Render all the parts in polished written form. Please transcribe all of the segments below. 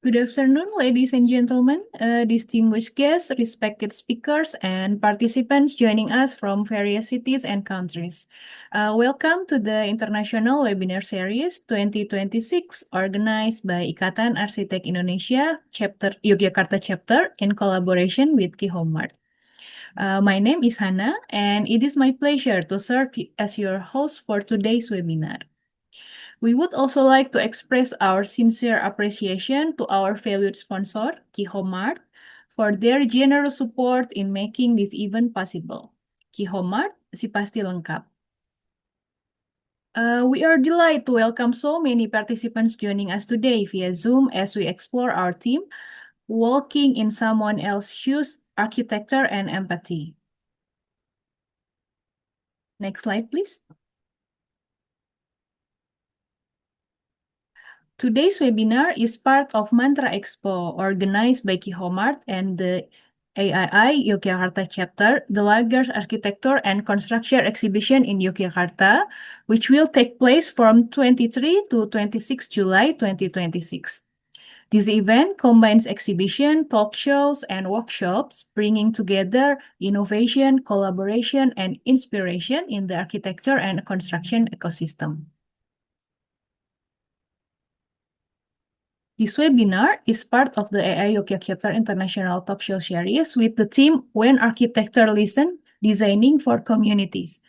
Good afternoon, ladies and gentlemen, distinguished guests, respected speakers, and participants joining us from various cities and countries. Welcome to the International Webinar Series 2026, organized by Ikatan Arsitek Indonesia, Yogyakarta Chapter, in collaboration with Qhomemart. My name is Hannah, and it is my pleasure to serve as your host for today's webinar. We would also like to express our sincere appreciation to our valued sponsor, Qhomemart, for their generous support in making this event possible. Qhomemart, si pasti lengkap. We are delighted to welcome so many participants joining us today via Zoom as we explore our theme, Walking in Someone Else's Shoes, Architecture and Empathy. Next slide, please. Today's webinar is part of Mantra Expo, organized by Qhomemart and the AII Yogyakarta chapter, the largest architecture and construction exhibition in Yogyakarta, which will take place from 23 to 26 July 2026. This event combines exhibition, talk shows, and workshops, bringing together innovation, collaboration, and inspiration in the architecture and construction ecosystem. This webinar is part of the AI Yogyakarta International Talk Show series with the theme When Architecture Listen, Designing for Communities,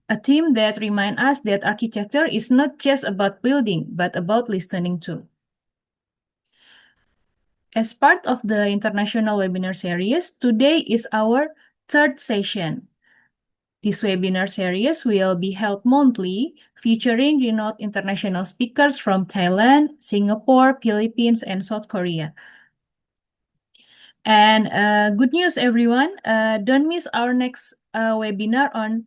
a theme that reminds us that architecture is not just about building, but about listening too. As part of the international webinar series, today is our third session. This webinar series will be held monthly, featuring renowned international speakers from Thailand, Singapore, Philippines, and South Korea. And good news, everyone. Don't miss our next webinar on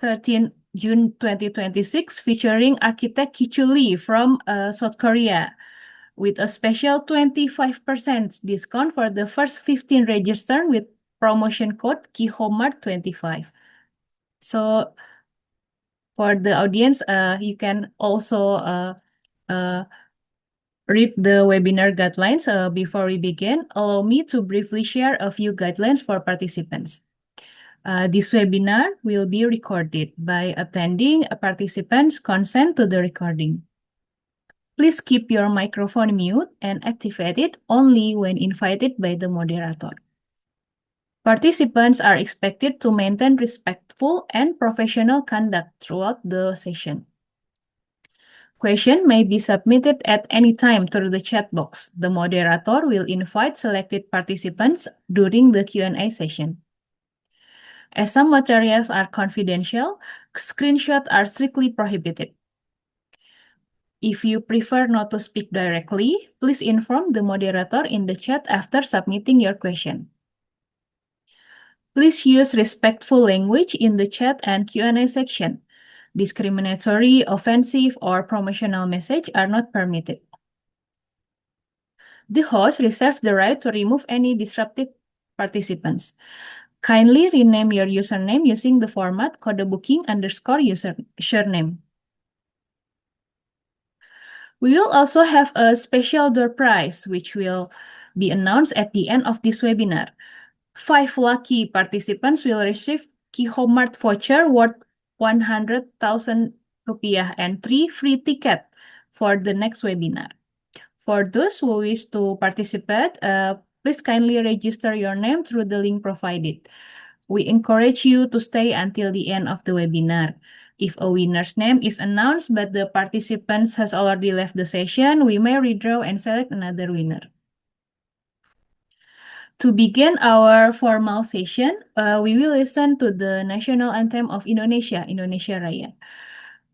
13 June 2026, featuring architect Kichu Lee from South Korea, with a special 25% discount for the first 15 registered with promotion code Qhomemart25. So for the audience, you can also read the webinar guidelines. Before we begin, allow me to briefly share a few guidelines for participants. This webinar will be recorded. By attending, participants consent to the recording. Please keep your microphone mute and activate it only when invited by the moderator. Participants are expected to maintain respectful and professional conduct throughout the session. Questions may be submitted at any time through the chat box. The moderator will invite selected participants during the Q&A session. As some materials are confidential, screenshots are strictly prohibited. If you prefer not to speak directly, please inform the moderator in the chat after submitting your question. Please use respectful language in the chat and Q&A section. Discriminatory, offensive, or promotional messages are not permitted. The host reserves the right to remove any disruptive participants. Kindly rename your username using the format _username. We will also have a special door prize, which will be announced at the end of this webinar. 5 lucky participants will receive Qhomemart voucher worth 100,000 rupiah and 3 free tickets for the next webinar. For those who wish to participate, please kindly register your name through the link provided. We encourage you to stay until the end of the webinar. If a winner's name is announced but the participants has already left the session, we may redraw and select another winner. To begin our formal session, we will listen to the national anthem of Indonesia, Indonesia Raya.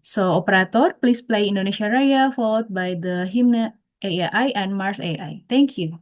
So, operator, please play Indonesia Raya, followed by the hymn AI and Mars AI. Thank you.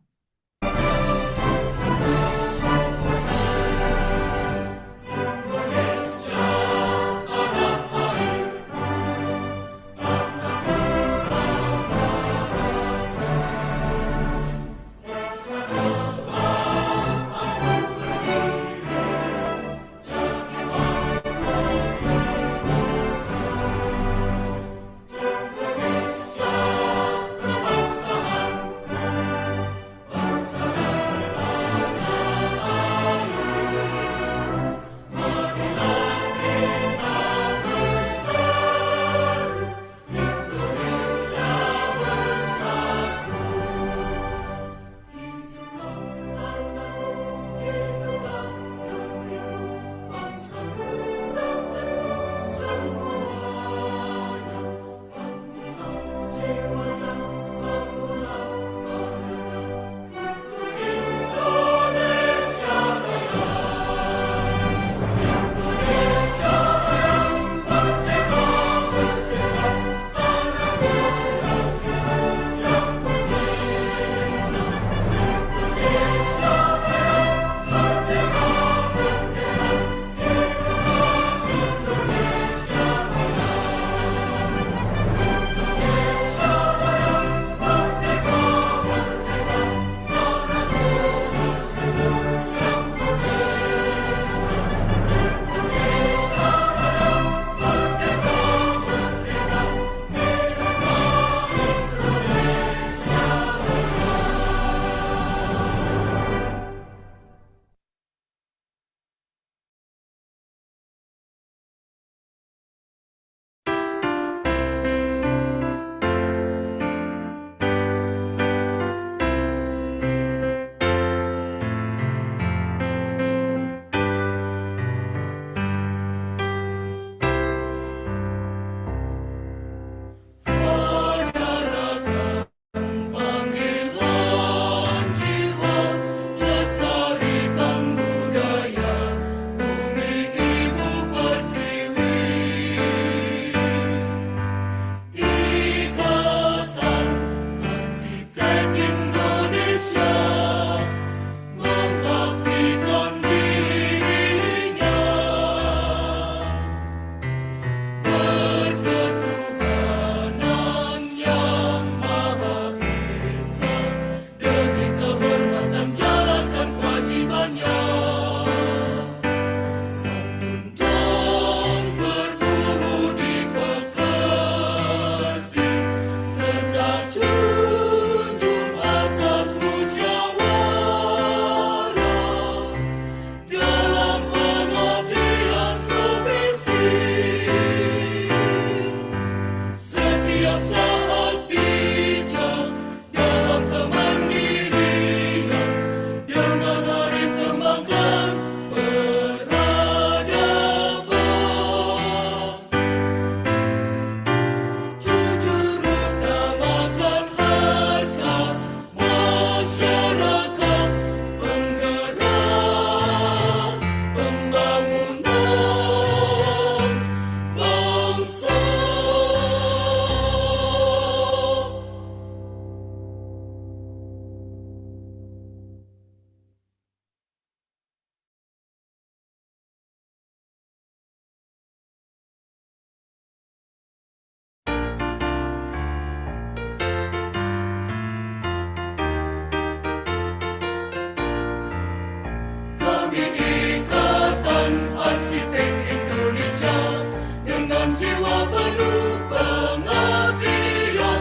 kami Ikatan Arsitek Indonesia dengan jiwa penuh pengabdian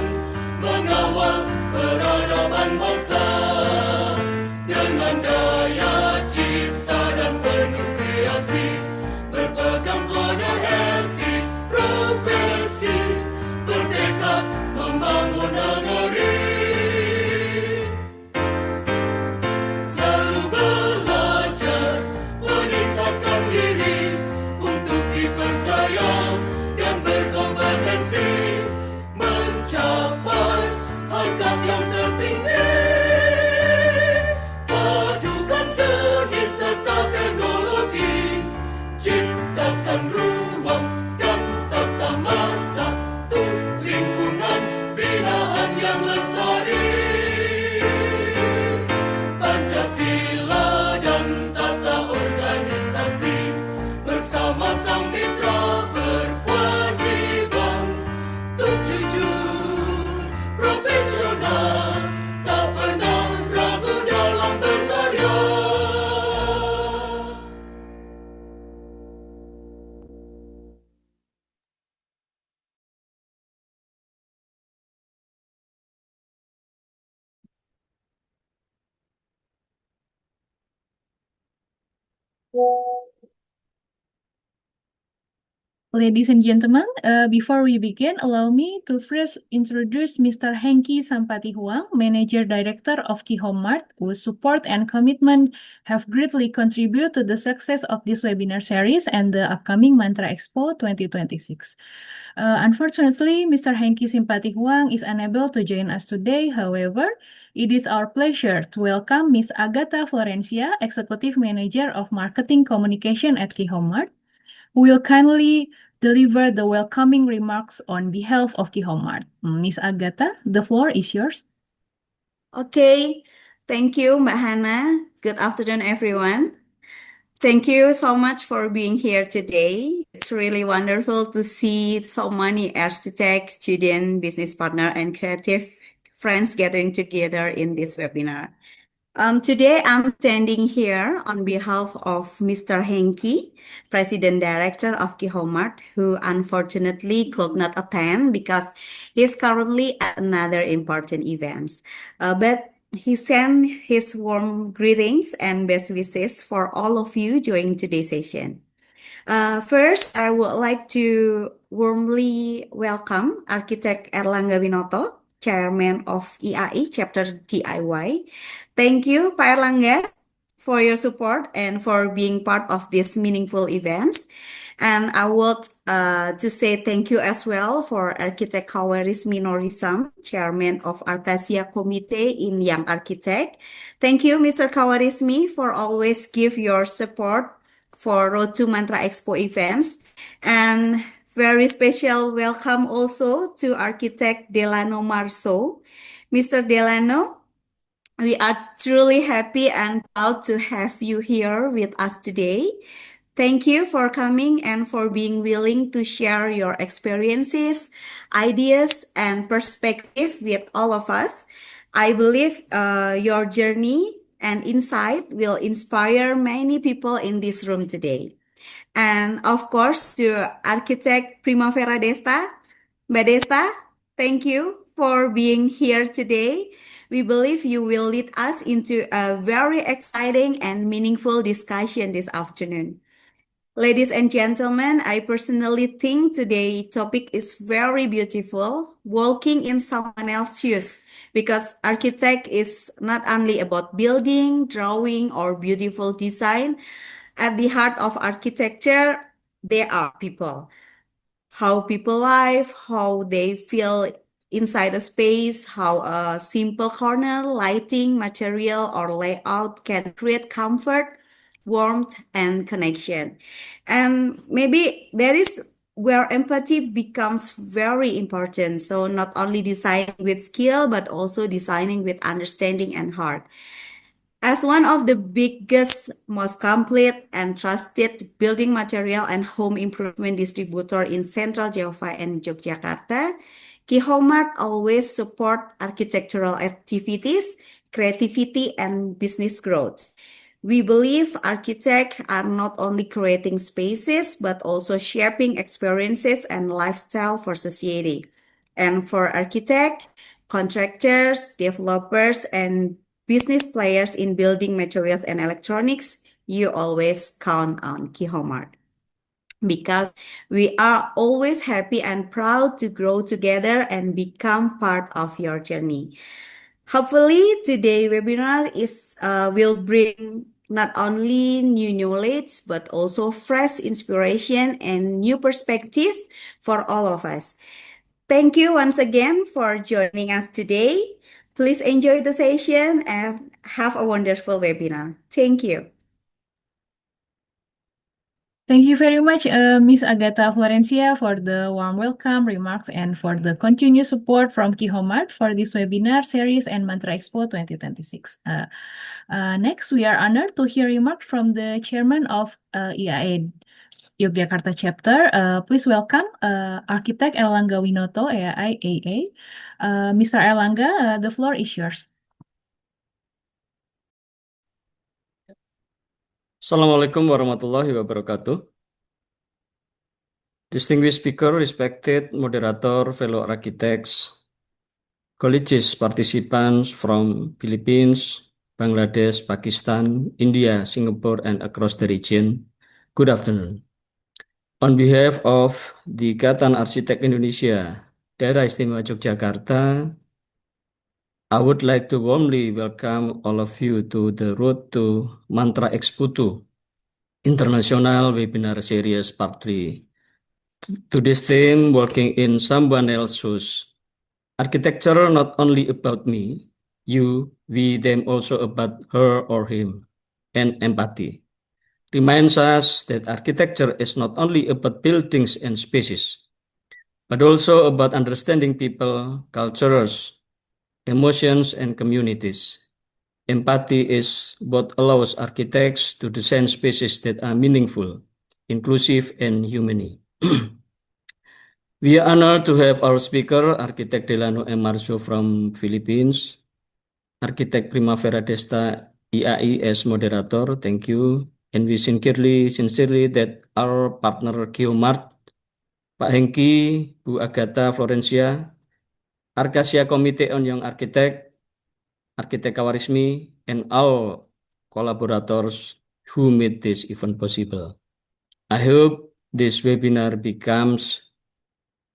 mengawal peradaban bangsa dengan daya cipta dan penuh kreasi berpegang kode etik profesi bertekad membangun negeri. Selalu belajar, meningkatkan diri untuk dipercaya dan berkompetensi mencapai harkat yang tertinggi. Padukan seni serta teknologi, ciptakan ruang dan tata masa untuk lingkungan binaan yang lestari. Pancasila dan tata organisasi bersama sang mitra berkewajiban untuk jujur, profesional, tak pernah ragu dalam berkarya. Ladies and gentlemen, before we begin, allow me to first introduce Mr. Hengki Sampati Huang, Manager Director of Qhomemart, whose support and commitment have greatly contributed to the success of this webinar series and the upcoming Mantra Expo 2026. Unfortunately, Mr. Hengki Simpati Huang is unable to join us today. However, it is our pleasure to welcome Ms. Agatha Florencia, Executive Manager of Marketing Communication at Qhomemart, who will kindly deliver the welcoming remarks on behalf of Qhomemart. Ms. Agatha, the floor is yours. Okay, thank you, Mbak Hana. Good afternoon, everyone. Thank you so much for being here today. It's really wonderful to see so many architects, students, business partner, and creative friends getting together in this webinar. Today, I'm standing here on behalf of Mr. Henki, President Director of Qhomemart, who unfortunately could not attend because he's currently at another important event. But he sent his warm greetings and best wishes for all of you joining today's session. First, I would like to warmly welcome Architect Erlangga Winoto, Chairman of EAI Chapter DIY. Thank you, Pak Erlangga, for your support and for being part of this meaningful events. And I would to say thank you as well for Architect Kawarismi Norisam, Chairman of Arcasia Committee in Young Architect. Thank you, Mr. Kawarismi, for always give your support for Road to Mantra Expo events. And very special welcome also to Architect Delano Marso. Mr. Delano, we are truly happy and proud to have you here with us today. Thank you for coming and for being willing to share your experiences, ideas, and perspective with all of us. I believe your journey and insight will inspire many people in this room today. And of course, to Architect Primavera Desta, Mbak Desta, thank you for being here today. We believe you will lead us into a very exciting and meaningful discussion this afternoon. Ladies and gentlemen, I personally think today's topic is very beautiful, walking in someone else's shoes, because architect is not only about building, drawing, or beautiful design. At the heart of architecture, there are people. How people live, how they feel inside a space, how a simple corner, lighting, material, or layout can create comfort, warmth, and connection. And maybe there is where empathy becomes very important. So not only designing with skill, but also designing with understanding and heart. As one of the biggest, most complete and trusted building material and home improvement distributor in Central Java and Yogyakarta, Qhomemart always support architectural activities, creativity, and business growth. We believe architects are not only creating spaces, but also shaping experiences and lifestyle for society. And for architects, contractors, developers, and business players in building materials and electronics, you always count on Qhomemart because we are always happy and proud to grow together and become part of your journey. Hopefully, today webinar is will bring not only new knowledge but also fresh inspiration and new perspective for all of us. Thank you once again for joining us today. Please enjoy the session and have a wonderful webinar. Thank you. Thank you very much, Miss Agatha Florencia, for the warm welcome remarks and for the continued support from Qhomemart for this webinar series and Mantra Expo 2026. Next, we are honored to hear remarks from the chairman of EIA Yogyakarta chapter. Please welcome Architect Erlangga Winoto, AIA AA. Mr. Erlangga, the floor is yours. Assalamualaikum warahmatullahi wabarakatuh. Distinguished speaker, respected moderator, fellow architects, colleges participants from Philippines, Bangladesh, Pakistan, India, Singapore, and across the region, good afternoon. On behalf of the Ikatan Arsitek Indonesia, Daerah Istimewa Yogyakarta, I would like to warmly welcome all of you to the Road to Mantra Expo 2 International Webinar Series Part 3. Today's theme, working in someone else's shoes. Architecture not only about me, you, we, them, also about her or him, and empathy. Reminds us that architecture is not only about buildings and spaces, but also about understanding people, cultures, emotions, and communities. Empathy is what allows architects to design spaces that are meaningful, inclusive, and humane. We are honored to have our speaker, Architect Delano M. Marzo from Philippines, Architect Primavera Desta IAI as moderator. Thank you. And we sincerely that our partner Qhomemart, Pak Hengki, Bu Agatha Florencia, Arkasia Committee on Young Architect, Architect Kawarismi, and all collaborators who made this event possible. I hope this webinar becomes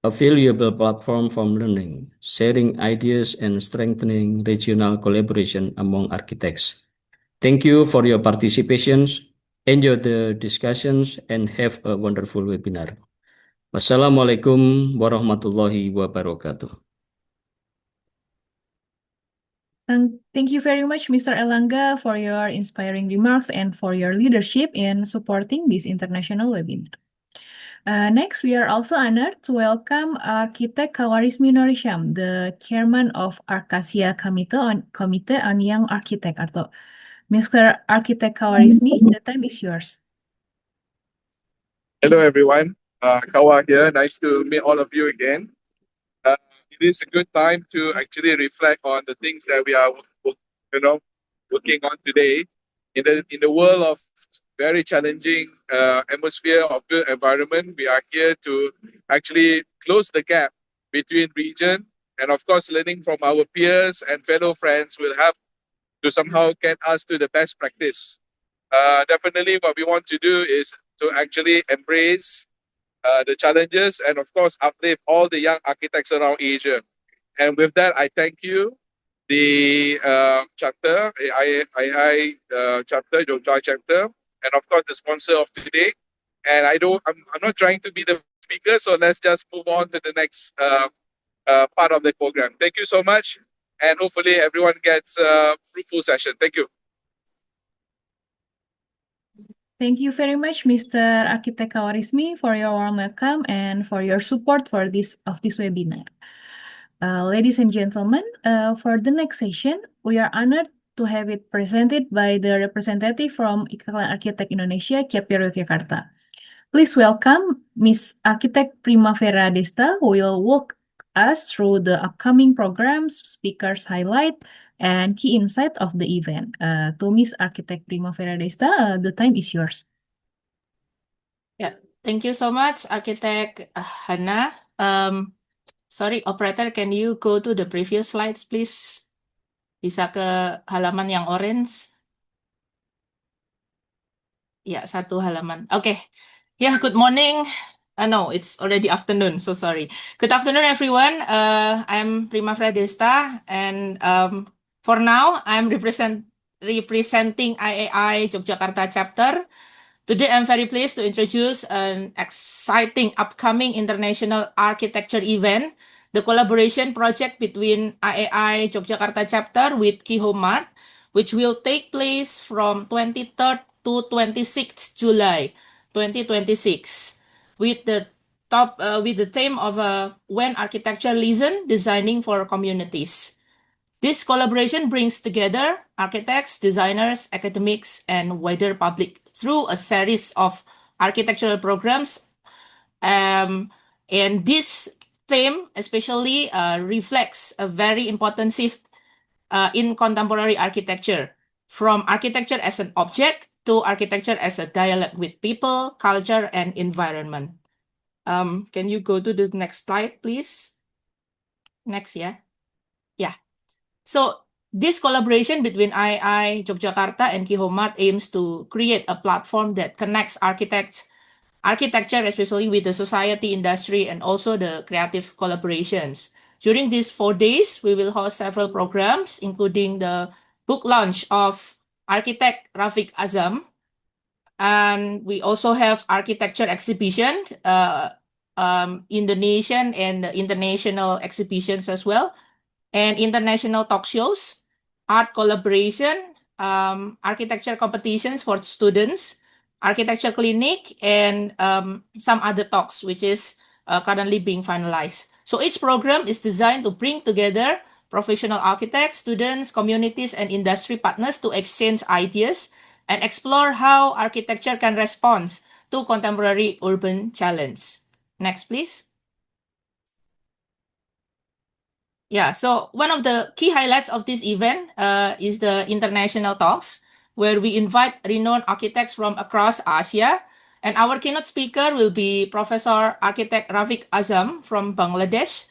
a valuable platform for learning, sharing ideas, and strengthening regional collaboration among architects. Thank you for your participations. Enjoy the discussions and have a wonderful webinar. Wassalamualaikum warahmatullahi wabarakatuh. Thank you very much, Mr. Erlangga, for your inspiring remarks and for your leadership in supporting this international webinar. Next, we are also honored to welcome Architect Kawarismi Norisham, the chairman of Arkasia Committee on Young Architect. Mr. Architect Kawarismi, the time is yours. Hello, everyone. Kawa here. Nice to meet all of you again. It is a good time to actually reflect on the things that we are, working on today. In the world of very challenging atmosphere of built environment, we are here to actually close the gap between region, and of course, learning from our peers and fellow friends will help to somehow get us to the best practice. Definitely, what we want to do is to actually embrace the challenges and, of course, uplift all the young architects around Asia. And with that, I thank you, the chapter, I chapter, Jogja chapter, and of course the sponsor of today. And I'm not trying to be the speaker, so let's just move on to the next part of the program. Thank you so much, and hopefully everyone gets a fruitful session. Thank you. Thank you very much, Mr. Architect Kawarismi, for your warm welcome and for your support for this webinar. Ladies and gentlemen, for the next session, we are honored to have it presented by the representative from Ikatan Arsitek Indonesia, Chapter Yogyakarta. Please welcome Ms. Architect Primavera Desta, who will walk us through the upcoming programs, speakers highlight, and key insight of the event. To Miss Architect Primavera Desta, the time is yours. Yeah, thank you so much, Architect Hannah. Sorry, operator, can you go to the previous slides, please? Bisa ke halaman yang orange? Ya, satu halaman. Okay. Yeah, good morning. No, it's already afternoon, so sorry. Good afternoon, everyone. I'm Primavera Desta, and for now, I'm representing IAI Yogyakarta chapter. Today, I'm very pleased to introduce an exciting upcoming international architecture event, the collaboration project between IAI Yogyakarta chapter with Qhomemart, which will take place from 23rd to 26th July 2026, with the theme of When Architecture Listen, Designing for Communities. This collaboration brings together architects, designers, academics, and wider public through a series of architectural programs. And this theme especially reflects a very important shift in contemporary architecture, from architecture as an object to architecture as a dialogue with people, culture, and environment. Can you go to the next slide, please? Next, yeah. Yeah. So this collaboration between II Yogyakarta and Qhomemart aims to create a platform that connects architecture, especially with the society, industry, and also the creative collaborations. During these 4 days, we will host several programs, including the book launch of architect Rafiq Azam, and we also have architecture exhibition, Indonesian and international exhibitions as well, and international talk shows, art collaboration, architecture competitions for students, architecture clinic, and some other talks, which is currently being finalized. So each program is designed to bring together professional architects, students, communities, and industry partners to exchange ideas and explore how architecture can respond to contemporary urban challenge. Next, please. Yeah, so one of the key highlights of this event is the international talks, where we invite renowned architects from across Asia. And our keynote speaker will be Professor Architect Rafiq Azam from Bangladesh.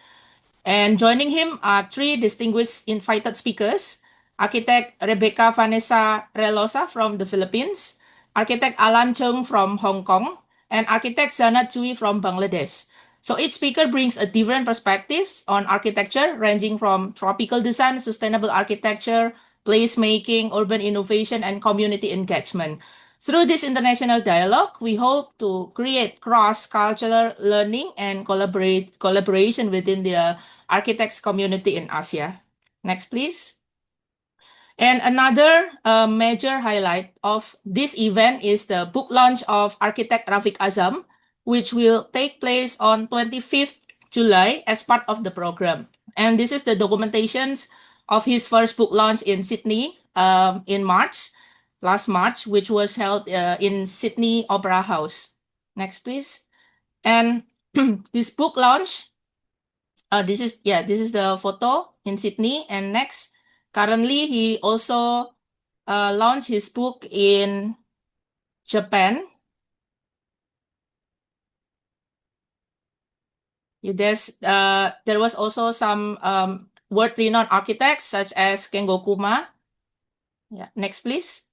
And joining him are 3 distinguished invited speakers: Architect Rebecca Vanessa Relosa from the Philippines, Architect Alan Chung from Hong Kong, and Architect Zanat Chui from Bangladesh. So each speaker brings a different perspective on architecture, ranging from tropical design, sustainable architecture, placemaking, urban innovation, and community engagement. Through this international dialogue, we hope to create cross-cultural learning and collaboration within the architects community in Asia. Next, please. And another major highlight of this event is the book launch of Architect Rafiq Azam, which will take place on 25th July as part of the program. And this is the documentations of his first book launch in Sydney in last March, which was held in Sydney Opera House. Next, please. And this book launch, this is the photo in Sydney. And next, currently he also launched his book in Japan. There was also some world-renowned architects such as Kengo Kuma. Yeah, next, please.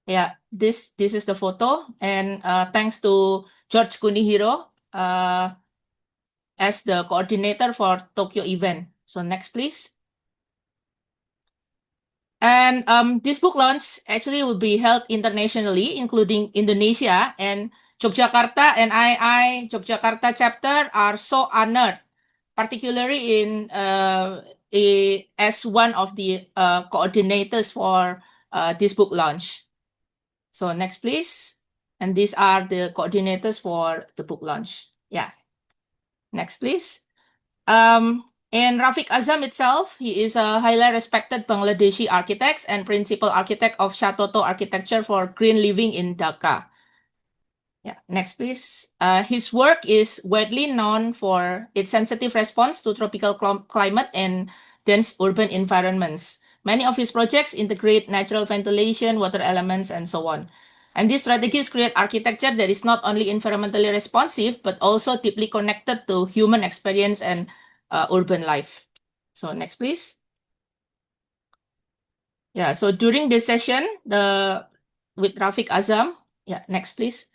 Yeah, this is the photo, and thanks to George Kunihiro as the coordinator for Tokyo event. So next, please. And this book launch actually will be held internationally, including Indonesia, and Yogyakarta and II Yogyakarta chapter are so honored, particularly as one of the coordinators for this book launch. So next, please. And these are the coordinators for the book launch. Yeah. Next, please. And Rafiq Azam itself, he is a highly respected Bangladeshi architect and principal architect of Shatoto Architecture for Green Living in Dhaka. Yeah, next please. His work is widely known for its sensitive response to tropical climate and dense urban environments. Many of his projects integrate natural ventilation, water elements, and so on. And these strategies create architecture that is not only environmentally responsive, but also deeply connected to human experience and urban life. So next, please. Yeah, so during this session, with Rafiq Azam, yeah, next, please.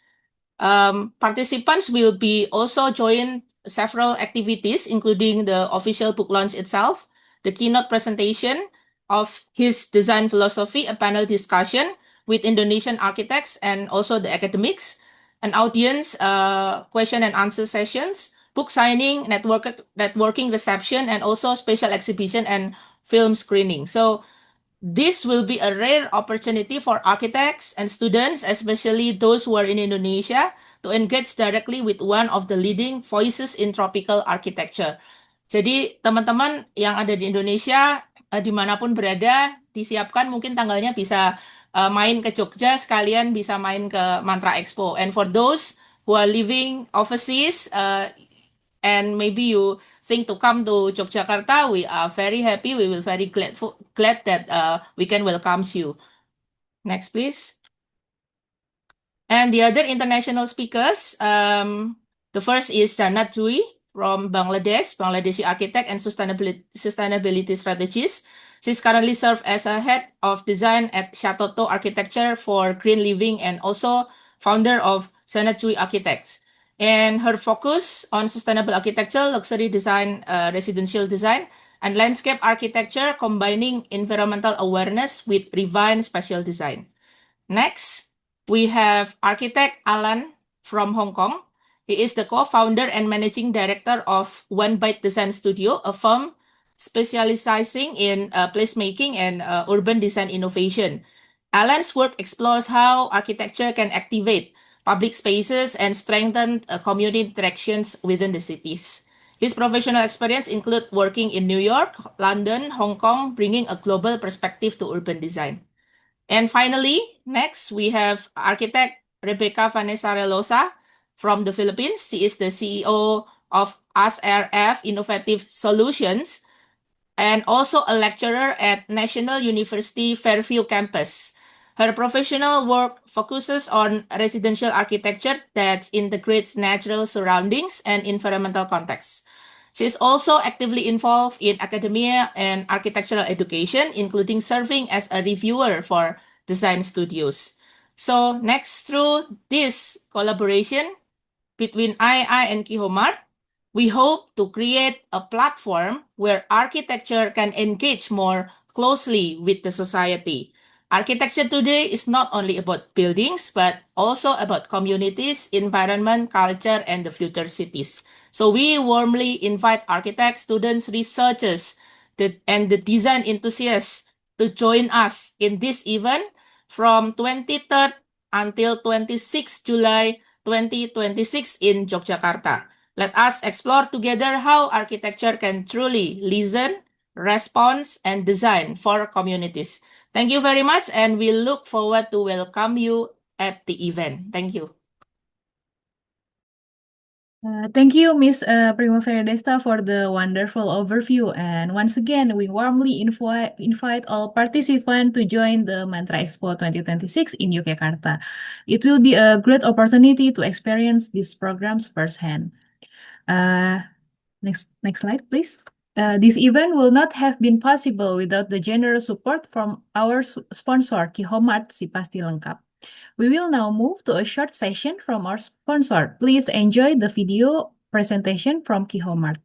Participants will be also join several activities, including the official book launch itself, the keynote presentation of his design philosophy, a panel discussion with Indonesian architects and also the academics, an audience question and answer sessions, book signing, networking reception, and also special exhibition and film screening. So this will be a rare opportunity for architects and students, especially those who are in Indonesia, to engage directly with one of the leading voices in tropical architecture. Jadi teman-teman yang ada di Indonesia, dimanapun berada, disiapkan mungkin tanggalnya bisa main ke Jogja, sekalian bisa main ke Mantra Expo. And for those who are living overseas, and maybe you think to come to Yogyakarta, we are very happy. We will very glad that we can welcome you. Next, please. And the other international speakers, the first is Jannat Jui from Bangladesh, Bangladeshi architect and sustainability strategist. She's currently served as a head of design at Shatoto Architecture for Green Living and also founder of Jannat Jui Architects. And her focus on sustainable architecture, luxury design, residential design, and landscape architecture, combining environmental awareness with refined spatial design. Next, we have architect Alan from Hong Kong. He is the co-founder and managing director of One Byte Design Studio, a firm specializing in placemaking and urban design innovation. Alan's work explores how architecture can activate public spaces and strengthen community interactions within the cities. His professional experience include working in New York, London, Hong Kong, bringing a global perspective to urban design. And finally, next, we have architect Rebecca Vanessa Relosa from the Philippines. She is the CEO of ASRF Innovative Solutions and also a lecturer at National University Fairview campus. Her professional work focuses on residential architecture that integrates natural surroundings and environmental contexts. She is also actively involved in academia and architectural education, including serving as a reviewer for design studios. So next, through this collaboration between II and Qhomemart, we hope to create a platform where architecture can engage more closely with the society. Architecture today is not only about buildings, but also about communities, environment, culture, and the future cities. So we warmly invite architects, students, researchers, and the design enthusiasts to join us in this event from 23rd until 26 July 2026 in Yogyakarta. Let us explore together how architecture can truly listen, respond, and design for communities. Thank you very much, and we look forward to welcome you at the event. Thank you. Thank you, Miss Primavera Desta, for the wonderful overview. And once again, we warmly invite all participants to join the Mantra Expo 2026 in Yogyakarta. It will be a great opportunity to experience these programs firsthand. Next slide, please. This event will not have been possible without the generous support from our sponsor, Qhomemart Si Pasti Lengkap. We will now move to a short session from our sponsor. Please enjoy the video presentation from Qhomemart.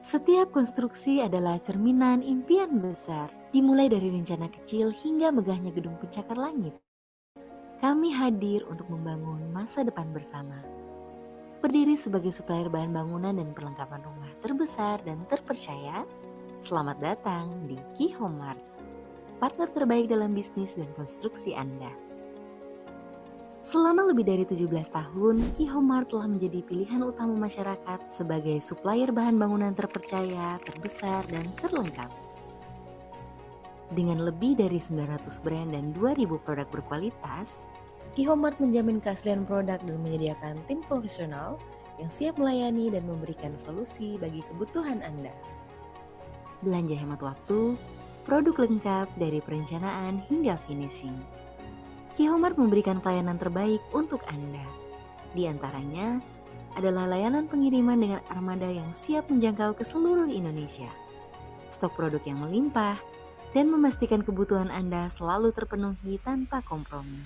Setiap konstruksi adalah cerminan impian besar, dimulai dari rencana kecil hingga megahnya gedung pencakar langit. Kami hadir untuk membangun masa depan bersama. Berdiri sebagai supplier bahan bangunan dan perlengkapan rumah terbesar dan terpercaya, selamat datang di Qhomemart, partner terbaik dalam bisnis dan konstruksi Anda. Selama lebih dari 17 tahun, Qhomemart telah menjadi pilihan utama masyarakat sebagai supplier bahan bangunan terpercaya, terbesar, dan terlengkap. Dengan lebih dari 900 brand dan 2.000 produk berkualitas, Qhomemart menjamin keaslian produk dan menyediakan tim profesional yang siap melayani dan memberikan solusi bagi kebutuhan Anda. Belanja hemat waktu, produk lengkap dari perencanaan hingga finishing. Qhomemart memberikan pelayanan terbaik untuk Anda. Di antaranya adalah layanan pengiriman dengan armada yang siap menjangkau ke seluruh Indonesia, stok produk yang melimpah, dan memastikan kebutuhan Anda selalu terpenuhi tanpa kompromi.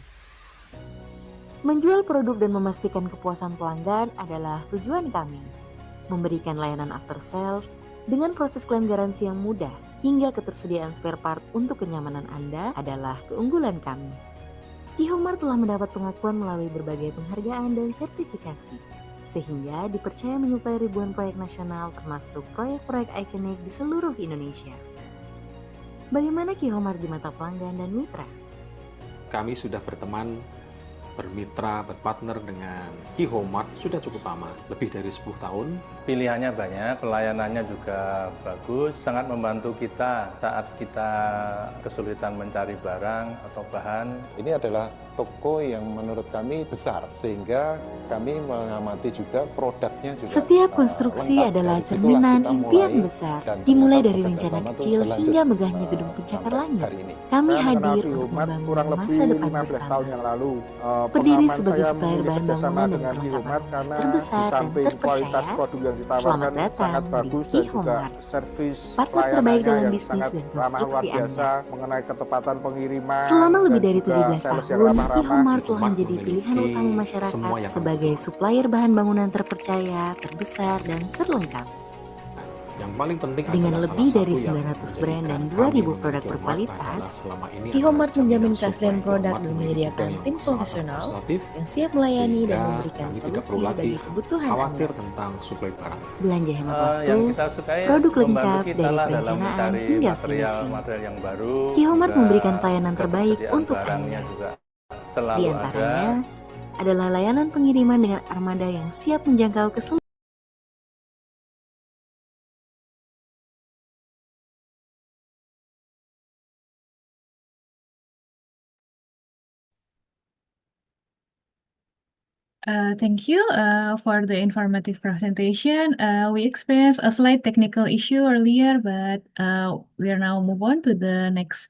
Menjual produk dan memastikan kepuasan pelanggan adalah tujuan kami. Memberikan layanan after sales dengan proses klaim garansi yang mudah hingga ketersediaan spare part untuk kenyamanan Anda adalah keunggulan kami. Qhomemart telah mendapat pengakuan melalui berbagai penghargaan dan sertifikasi, sehingga dipercaya menyuplai ribuan proyek nasional termasuk proyek-proyek ikonik di seluruh Indonesia. Bagaimana Qhomemart di mata pelanggan dan mitra? Kami sudah berteman, bermitra, berpartner dengan Qhomemart sudah cukup lama, lebih dari 10 tahun. Pilihannya banyak, pelayanannya juga bagus, sangat membantu kita saat kita kesulitan mencari barang atau bahan. Ini adalah toko yang menurut kami besar, sehingga kami mengamati juga produknya juga Setiap konstruksi lengkap. adalah Dari situlah cerminan kita impian mulai besar, dan dimulai ternyata dari bekerja rencana sama tuh kecil berlanjut, hingga megahnya gedung pencakar sampai langit. hari ini. Kami Saya mengenal hadir untuk Qhomemart kurang membangun lebih masa depan 15 bersama. tahun yang lalu. Berdiri Pengalaman sebagai saya supplier memilih bahan kerjasama bangunan dan dengan perlengkapan Qhomemart rumah karena di terbesar dan samping kualitas terpercaya, produk yang selamat ditawarkan datang sangat di bagus dan juga Qhomemart, servis partner terbaik pelayanannya dalam yang bisnis sangat dan ramah luar konstruksi biasa Anda. mengenai ketepatan pengiriman Selama lebih dan dari juga 17 sales yang tahun, ramah-ramah. Qhomemart telah Qhomemart menjadi pilihan memiliki utama semua masyarakat yang sebagai kamu supplier bahan bangunan terpercaya, terbesar, dan terlengkap. Yang paling penting Dengan adalah lebih salah dari satu yang 900 brand dan menjadikan 2.000 kami produk memilih Qhomemart berkualitas, adalah selama ini Qhomemart adalah menjamin jaminan keaslian supply. produk Qhomemart dan memiliki menyediakan tipe yang tim sangat profesional representatif, yang siap melayani dan sehingga memberikan kami tidak solusi perlu lagi bagi kebutuhan khawatir Anda. tentang suplai barang. Belanja hemat waktu, Yang kita sukai produk membantu lengkap kita dari lah dalam perencanaan mencari hingga finishing. material yang baru. Qhomemart juga memberikan pelayanan terbaik ketersediaan untuk barangnya Anda. juga Di selalu ada. antaranya adalah layanan pengiriman dengan armada yang siap menjangkau ke seluruh. Thank you for the informative presentation. We experienced a slight technical issue earlier, but we are now move on to the next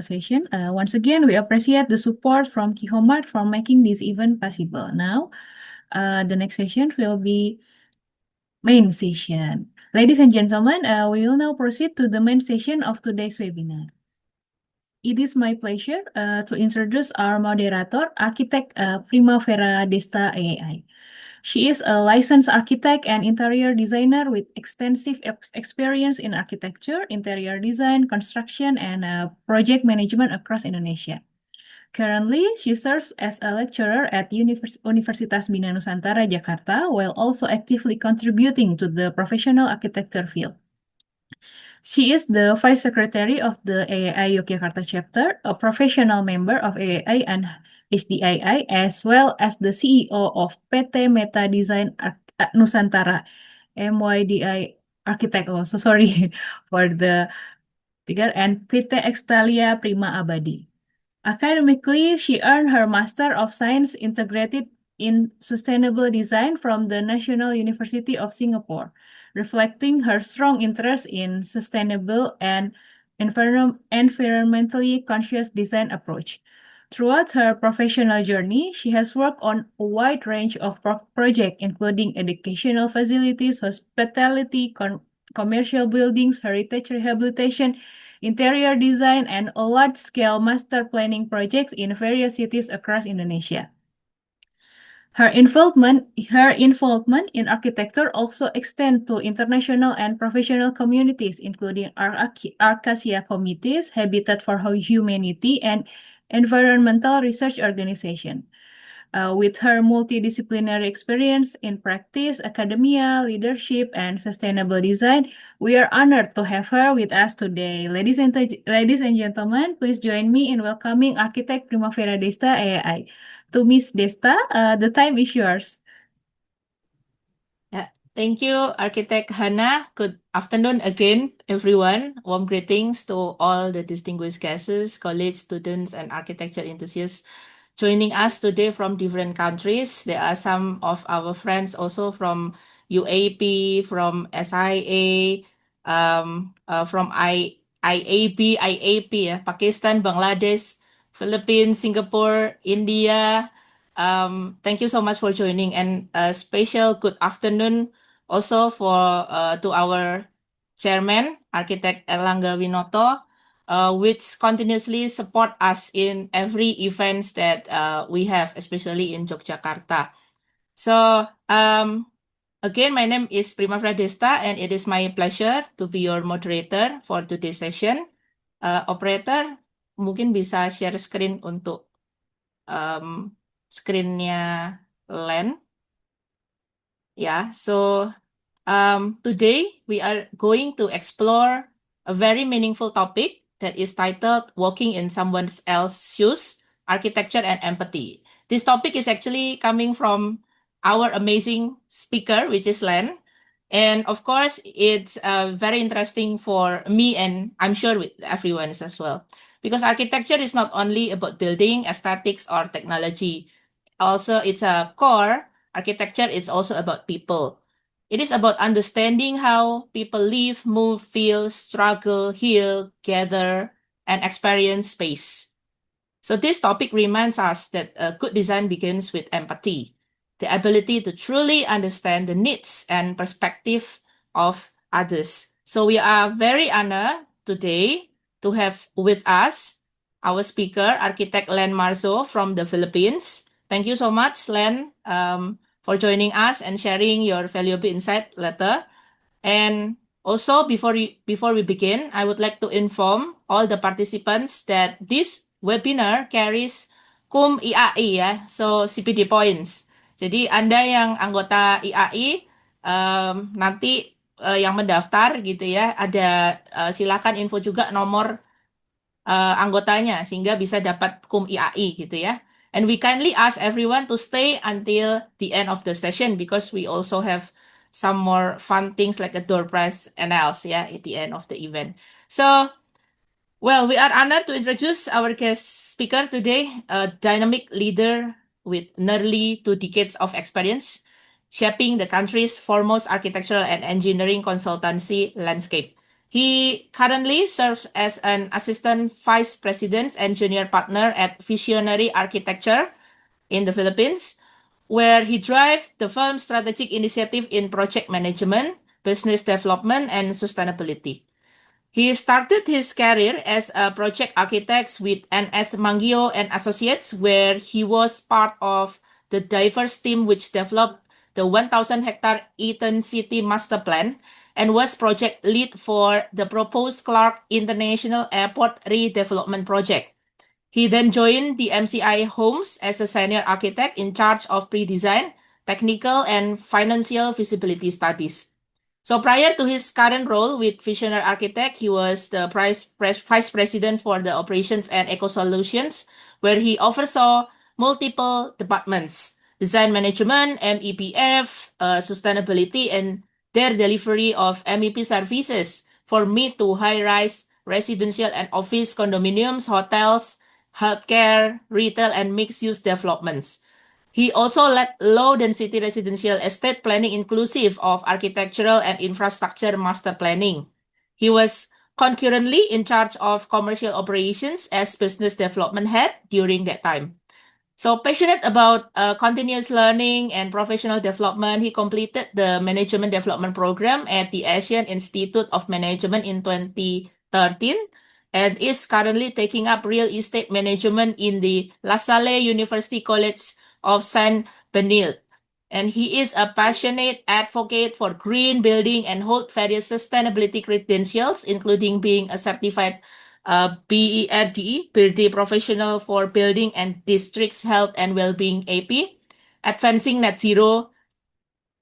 session. Once again, we appreciate the support from Qhomemart for making this event possible. Now, the next session will be main session. Ladies and gentlemen, we will now proceed to the main session of today's webinar. It is my pleasure to introduce our moderator, architect Primavera Desta AI. She is a licensed architect and interior designer with extensive experience in architecture, interior design, construction, and project management across Indonesia. Currently, she serves as a lecturer at Universitas Bina Nusantara, Jakarta, while also actively contributing to the professional architecture field. She is the Vice Secretary of the AAI Yogyakarta chapter, a professional member of AAI and HDII, as well as the CEO of PT Meta Design Nusantara, MYDI Architect. Oh, so sorry for the figure, and PT Extalia Prima Abadi. Academically, she earned her Master of Science integrated in Sustainable Design from the National University of Singapore, reflecting her strong interest in sustainable and environmentally conscious design approach. Throughout her professional journey, she has worked on a wide range of projects, including educational facilities, hospitality, commercial buildings, heritage rehabilitation, interior design, and large-scale master planning projects in various cities across Indonesia. Her involvement in architecture also extends to international and professional communities, including Acacia committees, Habitat for Humanity, and environmental research organization. With her multidisciplinary experience in practice, academia, leadership, and sustainable design, we are honored to have her with us today. Ladies and gentlemen, please join me in welcoming architect Primavera Desta AAI. To Miss Desta, the time is yours. Yeah, thank you, Architect Hannah. Good afternoon again, everyone. Warm greetings to all the distinguished guests, college students, and architecture enthusiasts joining us today from different countries. There are some of our friends also from UAP, from SIA, from IAP, Pakistan, Bangladesh, Philippines, Singapore, India. Thank you so much for joining, and a special good afternoon also to our chairman, Architect Erlangga Winoto, which continuously support us in every events that we have, especially in Yogyakarta. So again, my name is Primavera Desta, and it is my pleasure to be your moderator for today's session. Operator, mungkin bisa share screen untuk screen-nya Len. Yeah, so today we are going to explore a very meaningful topic that is titled Walking in Someone Else's Shoes, Architecture and Empathy. This topic is actually coming from our amazing speaker, which is Len. And of course, it's very interesting for me, and I'm sure with everyone as well. Because architecture is not only about building, aesthetics, or technology. Also, it's a core. Architecture is also about people. It is about understanding how people live, move, feel, struggle, heal, gather, and experience space. So this topic reminds us that good design begins with empathy, the ability to truly understand the needs and perspective of others. So we are very honored today to have with us our speaker, Architect Len Marzo from the Philippines. Thank you so much, Len, for joining us and sharing your valuable insight later. And also, before we begin, I would like to inform all the participants that this webinar carries KUM IAI ya, so CPD points. Jadi Anda yang anggota IAI nanti yang mendaftar gitu ya, ada silakan info juga nomor anggotanya sehingga bisa dapat KUM IAI gitu ya. And we kindly ask everyone to stay until the end of the session because we also have some more fun things like a door prize and else yeah at the end of the event. So, well, we are honored to introduce our guest speaker today, a dynamic leader with nearly 2 decades of experience shaping the country's foremost architectural and engineering consultancy landscape. He currently serves as an assistant vice president and junior partner at Visionary Architecture in the Philippines, where he drives the firm's strategic initiative in project management, business development, and sustainability. He started his career as a project architect with NS Manggio and Associates, where he was part of the diverse team which developed the 1,000-hectare Eaton City Master Plan and was project lead for the proposed Clark International Airport redevelopment project. He then joined the MCI Homes as a senior architect in charge of pre-design, technical, and financial feasibility studies. So prior to his current role with Visionary Architect, he was the vice president for the operations and eco solutions, where he oversaw multiple departments: design management, MEPF, sustainability, and their delivery of MEP services for mid to high-rise residential and office condominiums, hotels, healthcare, retail, and mixed-use developments. He also led low-density residential estate planning inclusive of architectural and infrastructure master planning. He was concurrently in charge of commercial operations as business development head during that time. So passionate about continuous learning and professional development, he completed the management development program at the Asian Institute of Management in 2013 and is currently taking up real estate management in the La Salle University College of San Benil. And he is a passionate advocate for green building and holds various sustainability credentials, including being a certified BERD professional for building and districts health and well-being AP, advancing net zero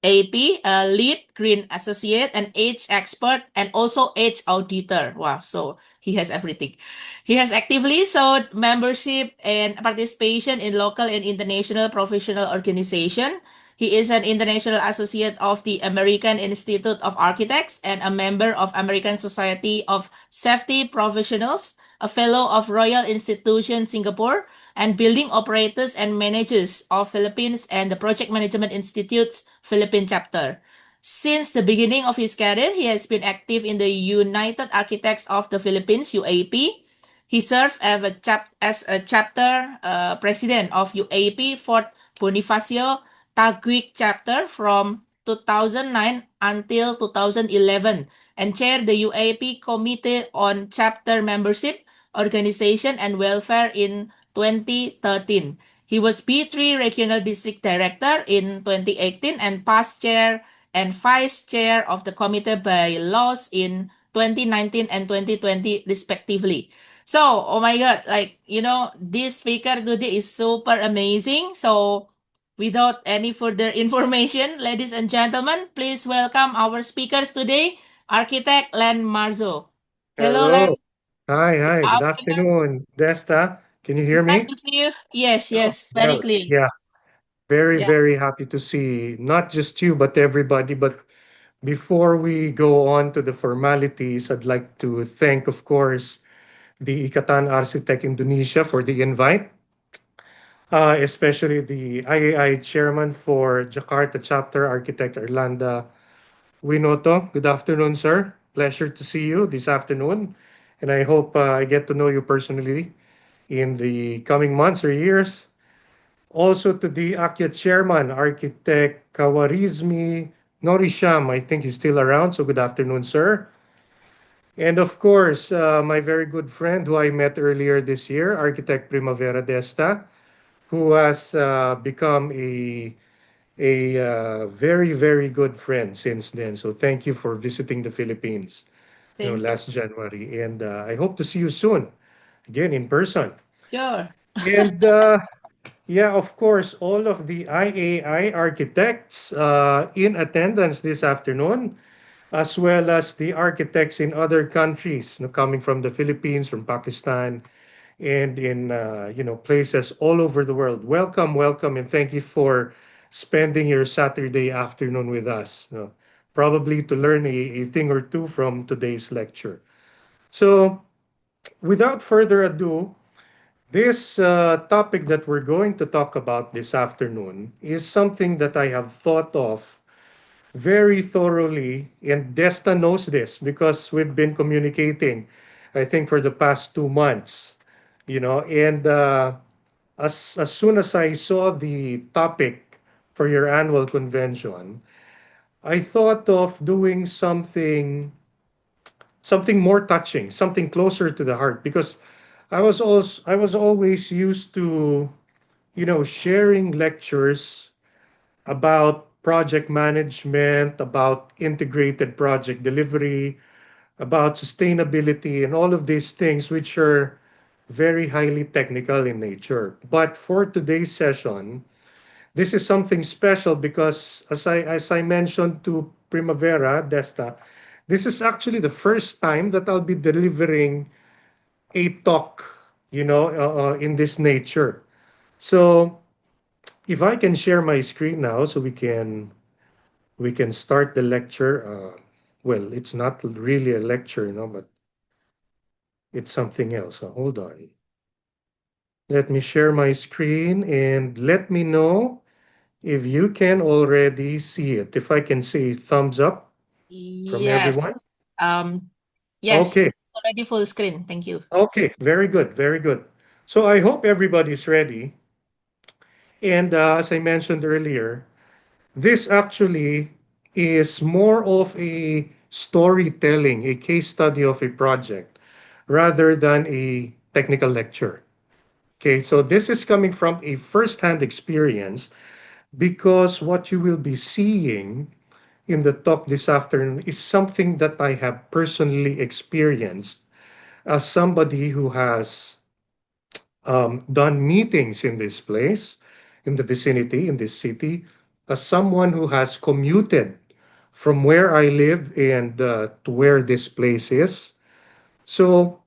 AP, a lead green associate, an age expert, and also age auditor. Wow, so he has everything. He has actively sought membership and participation in local and international professional organization. He is an international associate of the American Institute of Architects and a member of American Society of Safety Professionals, a fellow of Royal Institution Singapore, and building operators and managers of Philippines and the Project Management Institute's Philippine chapter. Since the beginning of his career, he has been active in the United Architects of the Philippines, UAP. He served as a chapter president of UAP Fort Bonifacio Taguig chapter from 2009 until 2011 and chaired the UAP Committee on Chapter Membership, Organization and Welfare in 2013. He was B3 Regional District Director in 2018 and past chair and vice chair of the committee by laws in 2019 and 2020 respectively. So, oh my God, this speaker today is super amazing. So, without any further information, ladies and gentlemen, please welcome our speakers today, Architect Len Marzo. Hello, Len. Hello. Hi. Good Afternoon. afternoon, Desta. Can you It's hear nice me? to see you. Yes, Oh, yes, very well, clear. yeah. Very, Yeah, very happy to see not just you, but everybody. But before we go on to the formalities, I'd like to thank, of course, the Ikatan Architect Indonesia for the invite, especially the IAI chairman for Jakarta chapter, Architect Erlanda Winoto. Good afternoon, sir. Pleasure to see you this afternoon. And I hope I get to know you personally in the coming months or years. Also to the AKYA chairman, Architect Kawarizmi Norisham. I think he's still around, so good afternoon, sir. And of course, my very good friend who I met earlier this year, Architect Primavera Desta, who has become a very, very good friend since then. So thank you for visiting the Philippines, thank you. last January. And I hope to see you soon, again in person. Sure. And yeah, of course, all of the IAI architects in attendance this afternoon, as well as the architects in other countries, coming from the Philippines, from Pakistan, and in places all over the world. Welcome, welcome, and thank you for spending your Saturday afternoon with us. Probably to learn a thing or two from today's lecture. So, without further ado, this topic that we're going to talk about this afternoon is something that I have thought of very thoroughly, and Desta knows this because we've been communicating, I think, for the past 2 months. And as soon as I saw the topic for your annual convention, I thought of doing something more touching, something closer to the heart, because I was always used to sharing lectures about project management, about integrated project delivery, about sustainability, and all of these things, which are very highly technical in nature. But for today's session, this is something special because, as I mentioned to Primavera Desta, this is actually the first time that I'll be delivering a talk, in this nature. So if I can share my screen now, so we can start the lecture. Well, it's not really a lecture, but it's something else. So hold on. Let me share my screen and let me know if you can already see it. If I can see thumbs up from everyone. Yes. Um, yes, Okay. already full screen. Thank you. Okay. Very good. Very good. So I hope everybody's ready. And as I mentioned earlier, this actually is more of a storytelling, a case study of a project, rather than a technical lecture. Okay, so this is coming from a first-hand experience because what you will be seeing in the talk this afternoon is something that I have personally experienced as somebody who has done meetings in this place, in the vicinity, in this city, as someone who has commuted from where I live and to where this place is. So,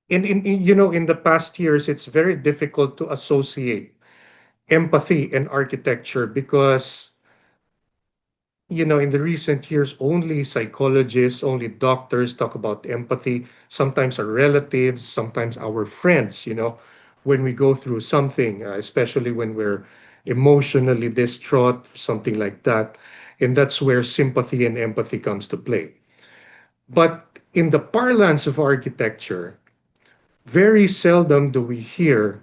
in the past years, it's very difficult to associate empathy and architecture because in the recent years, only psychologists, only doctors talk about empathy. Sometimes our relatives, sometimes our friends, when we go through something, especially when we're emotionally distraught, something like that. And that's where sympathy and empathy comes to play. But in the parlance of architecture, very seldom do we hear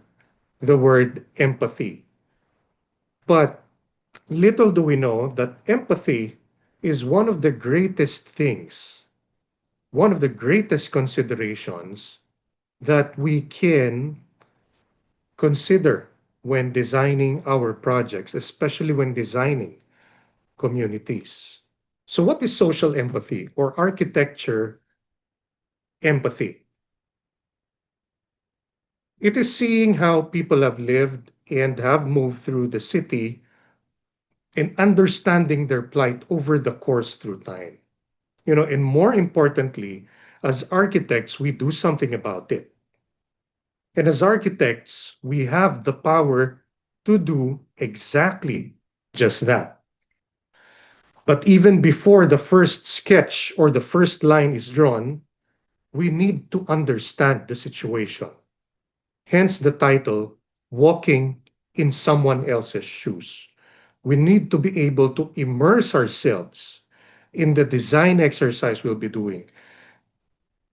the word empathy. But little do we know that empathy is one of the greatest things, one of the greatest considerations that we can consider when designing our projects, especially when designing communities. So, what is social empathy or architecture empathy? It is seeing how people have lived and have moved through the city and understanding their plight over the course through time. And more importantly, as architects, we do something about it. And as architects, we have the power to do exactly just that. But even before the first sketch or the first line is drawn, we need to understand the situation. Hence the title, Walking in Someone Else's Shoes. We need to be able to immerse ourselves in the design exercise we'll be doing,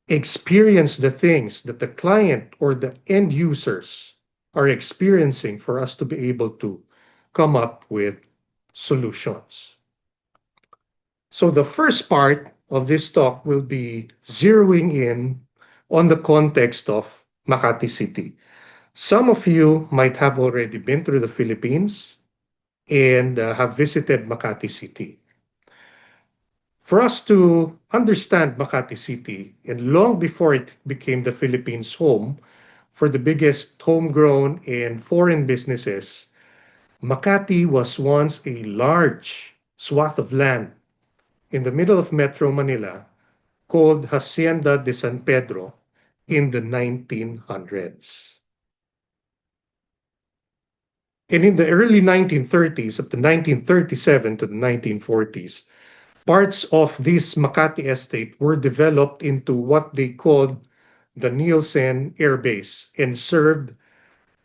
experience the things that the client or the end users are experiencing for us to be able to come up with solutions. So the first part of this talk will be zeroing in on the context of Makati City. Some of you might have already been through the Philippines and have visited Makati City. For us to understand Makati City, and long before it became the Philippines' home for the biggest homegrown and foreign businesses, Makati was once a large swath of land in the middle of Metro Manila called Hacienda de San Pedro in the 1900s. And in the early 1930s, up to 1937 to the 1940s, parts of this Makati estate were developed into what they called the Nielsen Air Base and served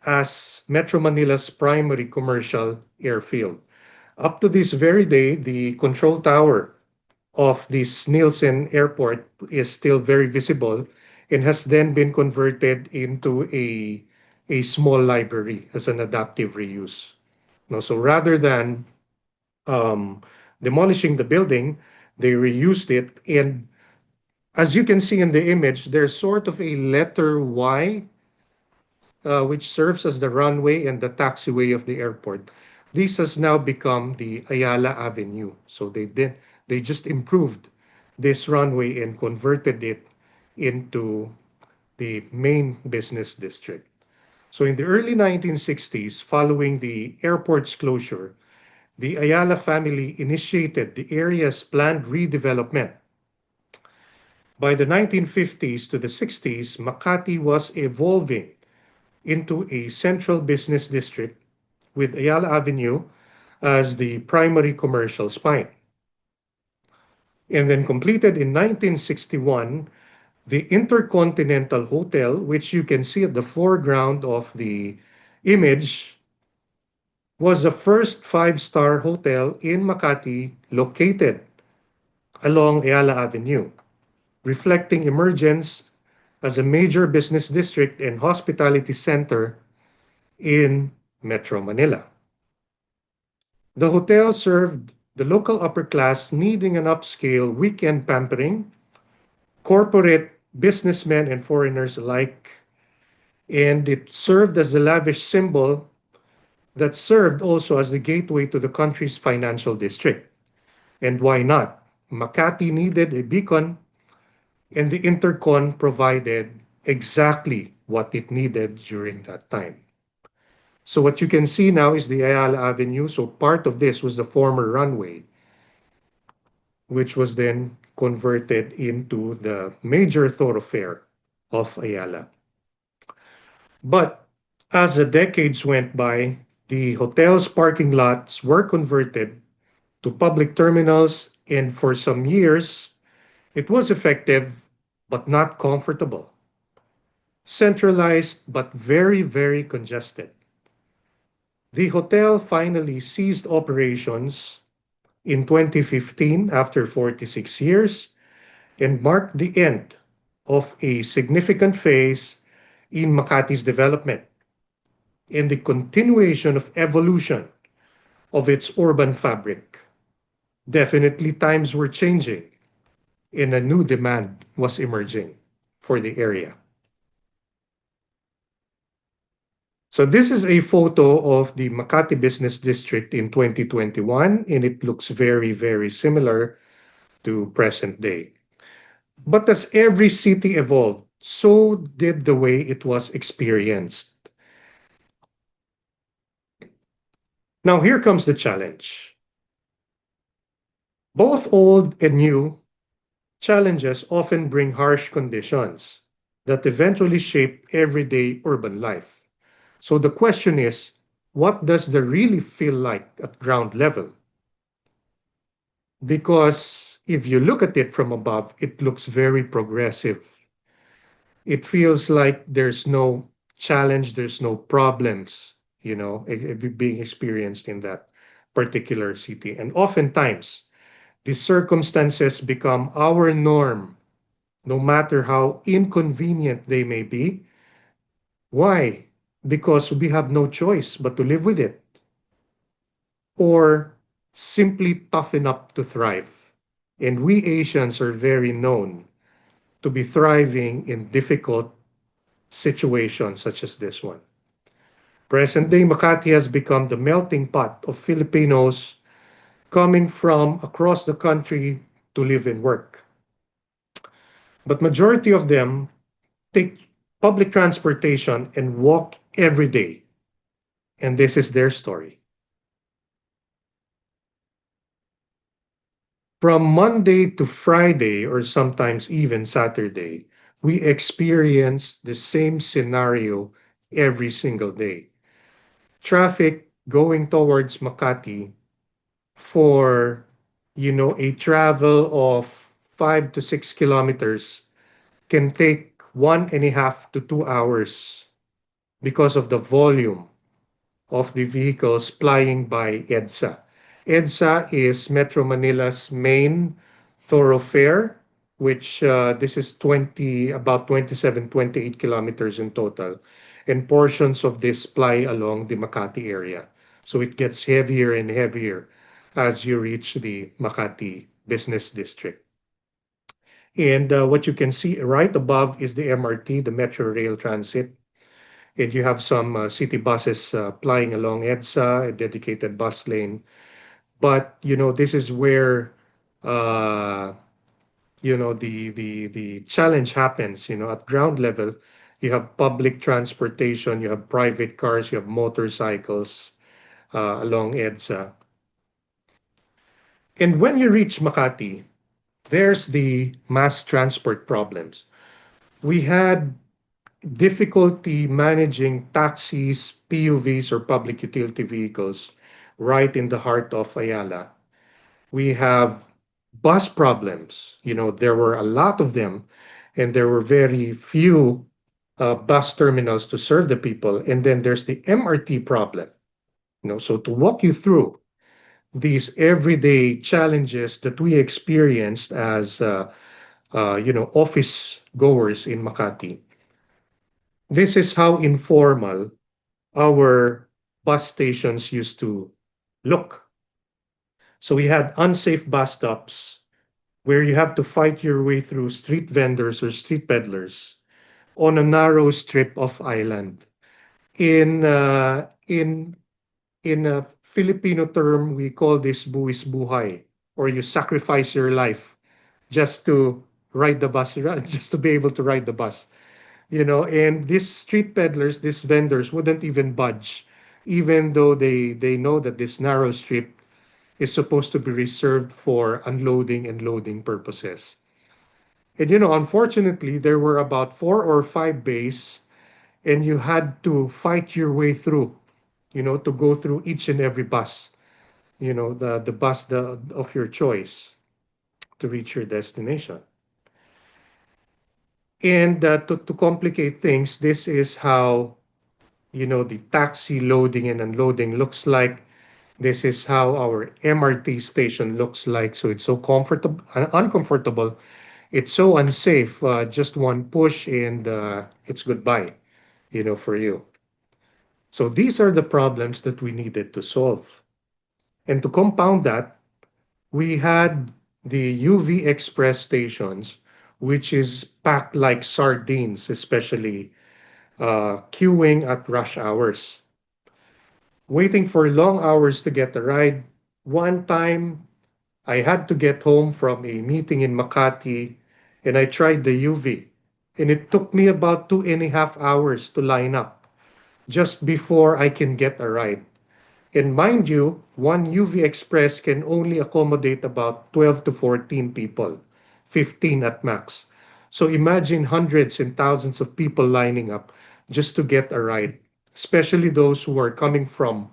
as Metro Manila's primary commercial airfield. Up to this very day, the control tower of this Nielsen Airport is still very visible and has then been converted into a small library as an adaptive reuse. No, so rather than um, demolishing the building, they reused it. And as you can see in the image, there's sort of a letter Y, which serves as the runway and the taxiway of the airport. This has now become the Ayala Avenue. So they just improved this runway and converted it into the main business district. So in the early 1960s, following the airport's closure, the Ayala family initiated the area's planned redevelopment. By the 1950s to the 60s, Makati was evolving into a central business district with Ayala Avenue as the primary commercial spine. And then completed in 1961, the Intercontinental Hotel, which you can see at the foreground of the image, was the first five-star hotel in Makati located along Ayala Avenue, reflecting emergence as a major business district and hospitality center in Metro Manila. The hotel served the local upper class needing an upscale weekend pampering, corporate businessmen and foreigners alike and it served as a lavish symbol that served also as the gateway to the country's financial district. And why not? Makati needed a beacon, and the Intercon provided exactly what it needed during that time. So what you can see now is the Ayala Avenue. So part of this was the former runway, which was then converted into the major thoroughfare of Ayala. But as the decades went by, the hotel's parking lots were converted to public terminals, and for some years, it was effective but not comfortable, centralized but very, very congested. The hotel finally ceased operations in 2015 after 46 years and marked the end of a significant phase in Makati's development and the continuation of evolution of its urban fabric. Definitely times were changing and a new demand was emerging for the area. So this is a photo of the Makati Business District in 2021, and it looks very, very similar to present day. But as every city evolved, so did the way it was experienced. Now here comes the challenge. Both old and new challenges often bring harsh conditions that eventually shape everyday urban life. So the question is, what does the really feel like at ground level? Because if you look at it from above, it looks very progressive. It feels like there's no challenge, there's no problems, being experienced in that particular city. And oftentimes, the circumstances become our norm, no matter how inconvenient they may be. Why? Because we have no choice but to live with it, or simply toughen up to thrive. And we Asians are very known to be thriving in difficult situations such as this one. Present day Makati has become the melting pot of Filipinos coming from across the country to live and work. But majority of them take public transportation and walk every day. And this is their story. From Monday to Friday, or sometimes even Saturday, we experience the same scenario every single day. Traffic going towards Makati for, a travel of 5 to 6 kilometers can take 1.5 to 2 hours because of the volume of the vehicles plying by EDSA. EDSA is Metro Manila's main thoroughfare, which this is about 27, 28 kilometers in total, and portions of this ply along the Makati area. So it gets heavier and heavier as you reach the Makati Business District. And what you can see right above is the MRT, the Metro Rail Transit. And you have some city buses plying along EDSA, a dedicated bus lane. But this is where the challenge happens. At ground level, you have public transportation, you have private cars, you have motorcycles along EDSA. And when you reach Makati, there's the mass transport problems. We had difficulty managing taxis, PUVs, or public utility vehicles right in the heart of Ayala. We have bus problems. There were a lot of them, and there were very few bus terminals to serve the people. And then there's the MRT problem. So to walk you through these everyday challenges that we experienced as office goers in Makati, this is how informal our bus stations used to look. So we had unsafe bus stops where you have to fight your way through street vendors or street peddlers on a narrow strip of island. In a Filipino term, we call this buwis buhay, or you sacrifice your life just to ride the bus, just to be able to ride the bus. And these street peddlers, these vendors wouldn't even budge, even though they know that this narrow strip is supposed to be reserved for unloading and loading purposes. And unfortunately, there were about 4 or 5 bays, and you had to fight your way through, to go through each and every bus, the bus of your choice to reach your destination. And to complicate things, this is how, the taxi loading and unloading looks like. This is how our MRT station looks like. So it's so comfortable, uncomfortable. It's so unsafe. Just one push and it's goodbye, for you. So these are the problems that we needed to solve. And to compound that, we had the UV Express stations, which is packed like sardines, especially queuing at rush hours, waiting for long hours to get a ride. One time, I had to get home from a meeting in Makati, and I tried the UV, and it took me about 2.5 hours to line up just before I can get a ride. And mind you, one UV Express can only accommodate about 12 to 14 people, 15 at max. So imagine hundreds and thousands of people lining up just to get a ride, especially those who are coming from,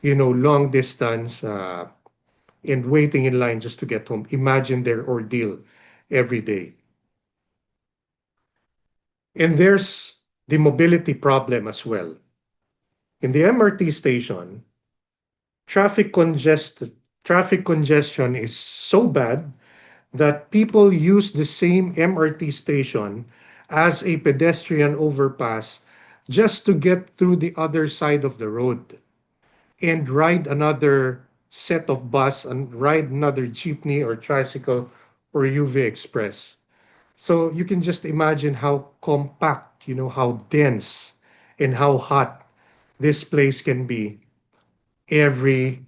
long distance and waiting in line just to get home. Imagine their ordeal every day. And there's the mobility problem as well. In the MRT station, traffic congest traffic congestion is so bad that people use the same MRT station as a pedestrian overpass just to get through the other side of the road and ride another set of bus and ride another jeepney or tricycle or UV Express. So you can just imagine how compact, how dense and how hot this place can be every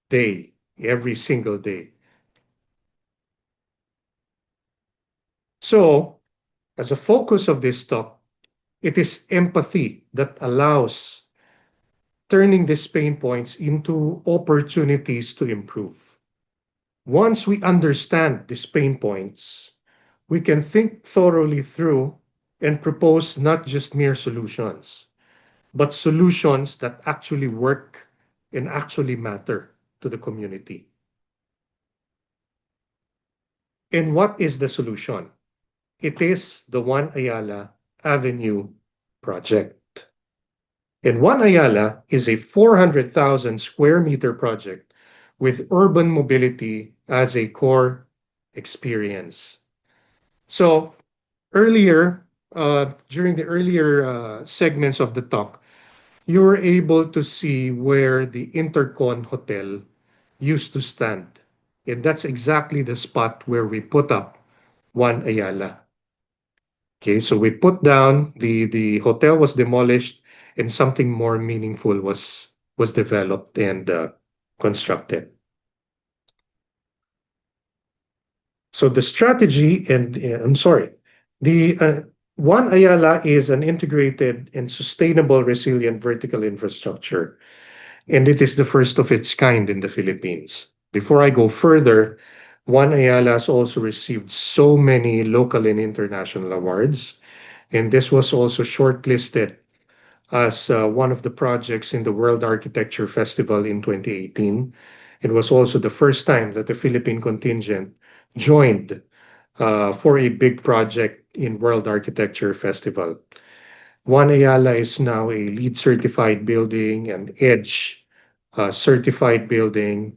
day, every single day. So, as a focus of this talk, it is empathy that allows turning these pain points into opportunities to improve. Once we understand these pain points, we can think thoroughly through and propose not just mere solutions, but solutions that actually work and actually matter to the community. And what is the solution? It is the One Ayala Avenue project. And One Ayala is a 400,000 square meter project with urban mobility as a core experience. So earlier, during the earlier segments of the talk, you were able to see where the Intercon Hotel used to stand. And that's exactly the spot where we put up One Ayala. Okay, so we put down the hotel was demolished and something more meaningful was developed and constructed. So the strategy and I'm sorry, the One Ayala is an integrated and sustainable resilient vertical infrastructure, and it is the first of its kind in the Philippines. Before I go further, One Ayala has also received so many local and international awards, and this was also shortlisted as one of the projects in the World Architecture Festival in 2018. It was also the first time that the Philippine contingent joined for a big project in World Architecture Festival. One Ayala is now a LEED certified building, an EDGE certified building,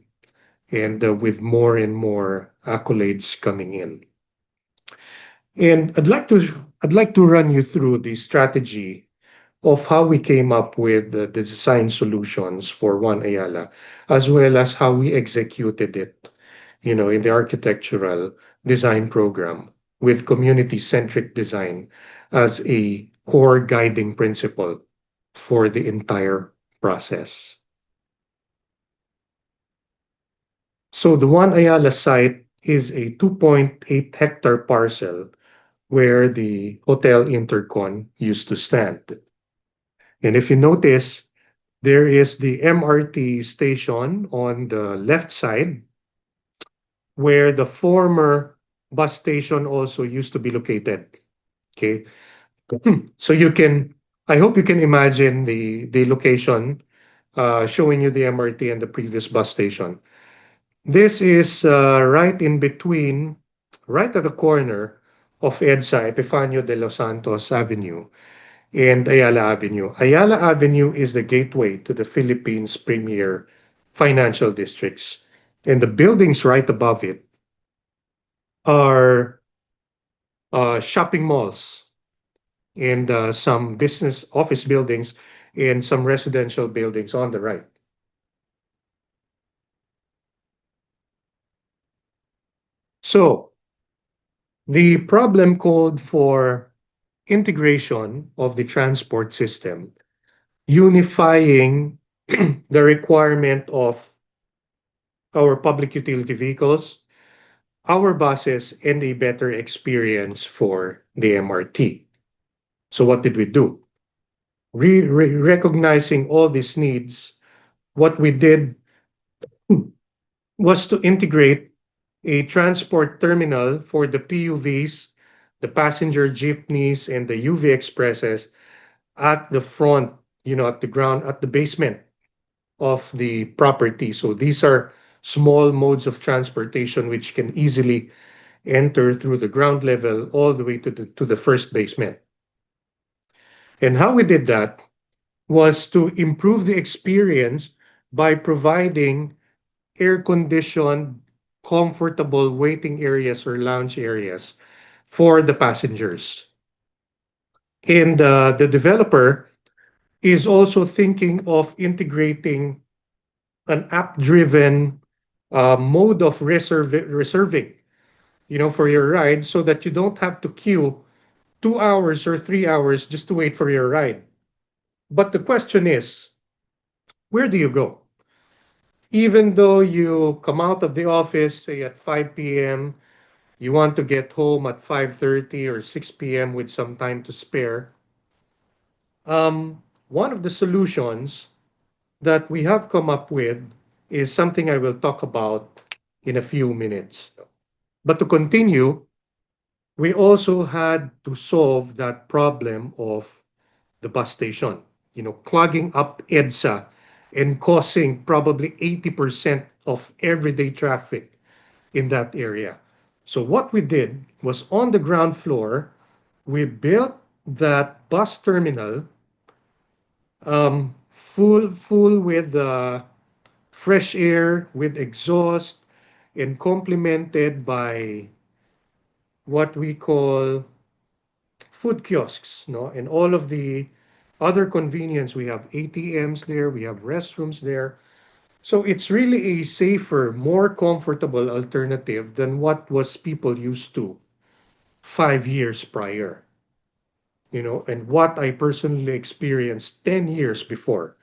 and with more and more accolades coming in. And I'd like to run you through the strategy of how we came up with the design solutions for One Ayala, as well as how we executed it, in the architectural design program with community-centric design as a core guiding principle for the entire process. So the One Ayala site is a 2.8 hectare parcel where the Hotel Intercon used to stand. And if you notice, there is the MRT station on the left side where the former bus station also used to be located. Okay. So I hope you can imagine the location showing you the MRT and the previous bus station. This is right in between, right at the corner of EDSA, Epifanio de los Santos Avenue, and Ayala Avenue. Ayala Avenue is the gateway to the Philippines' premier financial districts. And the buildings right above it are shopping malls and some business office buildings and some residential buildings on the right. So the problem called for integration of the transport system, unifying the requirement of our public utility vehicles, our buses, and a better experience for the MRT. So what did we do? Recognizing all these needs, what we did was to integrate a transport terminal for the PUVs, the passenger jeepneys, and the UV expresses at the front, at the ground, at the basement of the property. So these are small modes of transportation which can easily enter through the ground level all the way to the first basement. And how we did that was to improve the experience by providing air-conditioned, comfortable waiting areas or lounge areas for the passengers. And the developer is also thinking of integrating an app-driven mode of reserving, for your ride so that you don't have to queue 2 hours or 3 hours just to wait for your ride. But the question is, where do you go? Even though you come out of the office, say at 5 p.m., you want to get home at 5:30 or 6 p.m. with some time to spare. One of the solutions that we have come up with is something I will talk about in a few minutes. But to continue, we also had to solve that problem of the bus station, clogging up EDSA and causing probably 80% of everyday traffic in that area. So what we did was on the ground floor, we built that bus terminal full with fresh air, with exhaust, and complemented by what we call food kiosks, no, and all of the other convenience. We have ATMs there, we have restrooms there. So it's really a safer, more comfortable alternative than what was people used to 5 years prior, and what I personally experienced 10 years before.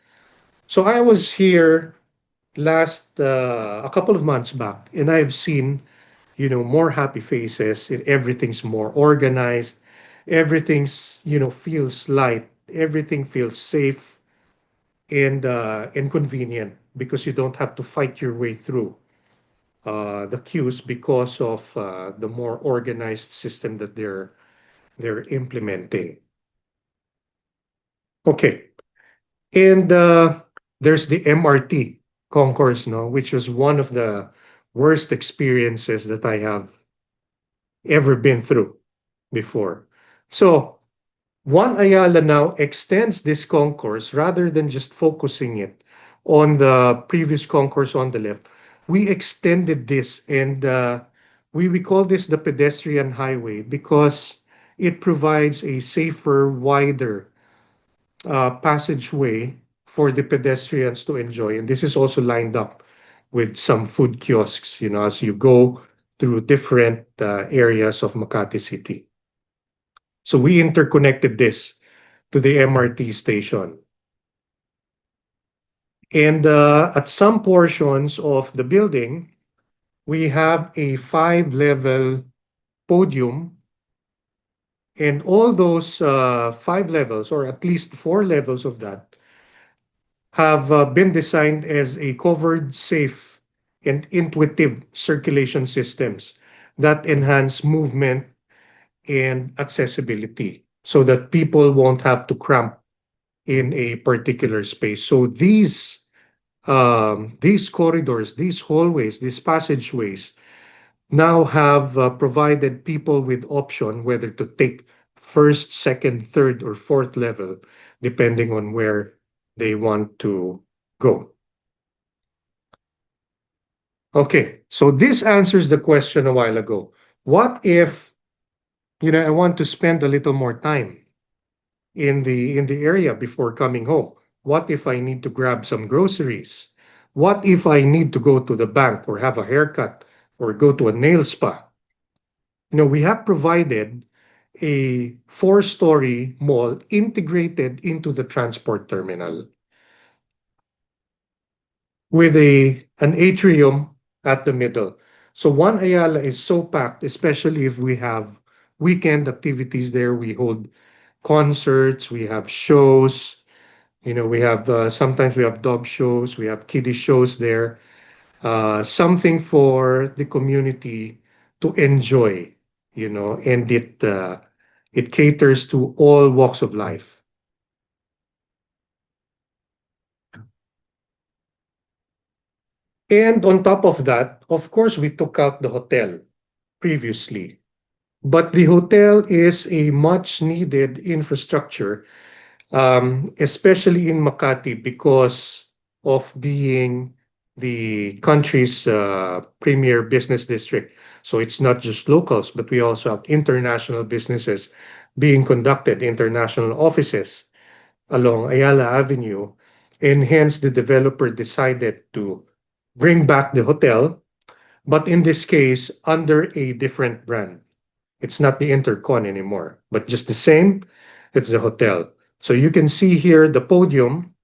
So I was here a couple of months back, and I've seen, more happy faces, and everything's more organized, everything's, feels light, everything feels safe and convenient because you don't have to fight your way through the queues because of the more organized system that they're implementing. Okay, and there's the MRT concourse, no, which was one of the worst experiences that I have ever been through before. So One Ayala now extends this concourse rather than just focusing it on the previous concourse on the left. We extended this and we call this the pedestrian highway because it provides a safer, wider passageway for the pedestrians to enjoy. And this is also lined up with some food kiosks, as you go through different areas of Makati City. So we interconnected this to the MRT station. And at some portions of the building, we have a 5-level podium, and all those 5 levels, or at least 4 levels of that, have been designed as a covered, safe, and intuitive circulation systems that enhance movement and accessibility so that people won't have to cramp in a particular space. So these corridors, these hallways, these passageways now have provided people with option whether to take first, second, third, or fourth level, depending on where they want to go. Okay, so this answers the question a while ago. What if, I want to spend a little more time in the area before coming home? What if I need to grab some groceries? What if I need to go to the bank or have a haircut or go to a nail spa? We have provided a 4-story mall integrated into the transport terminal with an atrium at the middle. So One Ayala is so packed, especially if we have weekend activities there. We hold concerts, we have shows, we have sometimes we have dog shows, we have kiddie shows there, something for the community to enjoy, and it caters to all walks of life. And on top of that, of course, we took out the hotel previously, but the hotel is a much needed infrastructure, especially in Makati, because of being the country's premier business district. So it's not just locals, but we also have international businesses being conducted, international offices along Ayala Avenue. And hence, the developer decided to bring back the hotel, but in this case, under a different brand. It's not the Intercon anymore, but just the same, it's the hotel. So you can see here the podium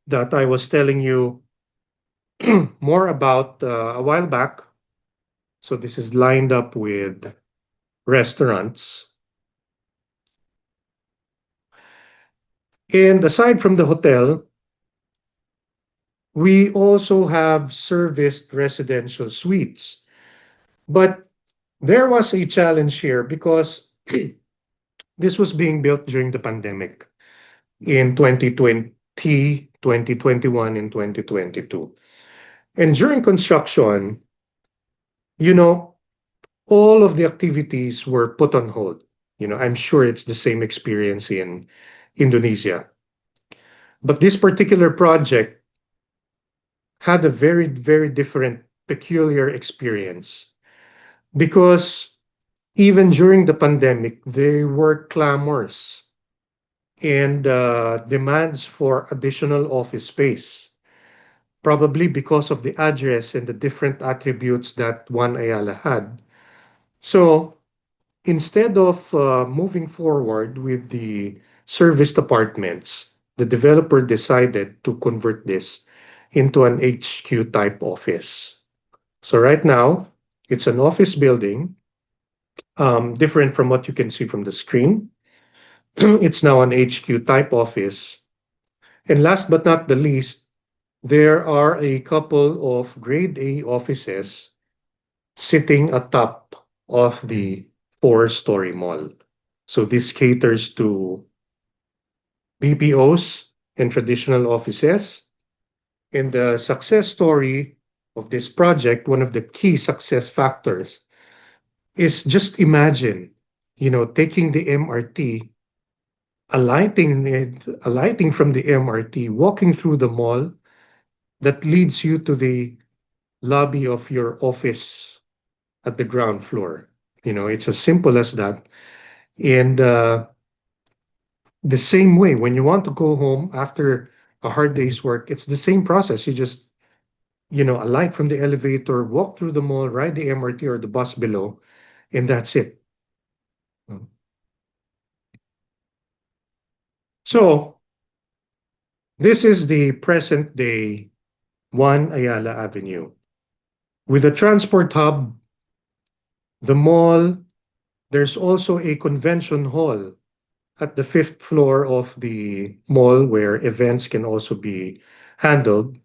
that I was telling you more about a while back. So this is lined up with restaurants. And aside from the hotel, we also have serviced residential suites. But there was a challenge here because this was being built during the pandemic in 2020, 2021, and 2022. And during construction, you know, all of the activities were put on hold. I'm sure it's the same experience in Indonesia. But this particular project had a very, very different, peculiar experience because even during the pandemic, there were clamors and demands for additional office space, probably because of the address and the different attributes that One Ayala had. So instead of moving forward with the serviced apartments, the developer decided to convert this into an HQ type office. So right now, it's an office building, different from what you can see from the screen. It's now an HQ type office. And last but not the least, there are a couple of grade A offices sitting atop of the 4-story mall. So this caters to BPOs and traditional offices. And the success story of this project, one of the key success factors, is just imagine, taking the MRT, alighting from the MRT, walking through the mall that leads you to the lobby of your office at the ground floor. It's as simple as that. And the same way, when you want to go home after a hard day's work, it's the same process. You just, alight from the elevator, walk through the mall, ride the MRT or the bus below, and that's it. So this is the present day 1 Ayala Avenue. With a transport hub, the mall, there's also a convention hall at the fifth floor of the mall where events can also be handled.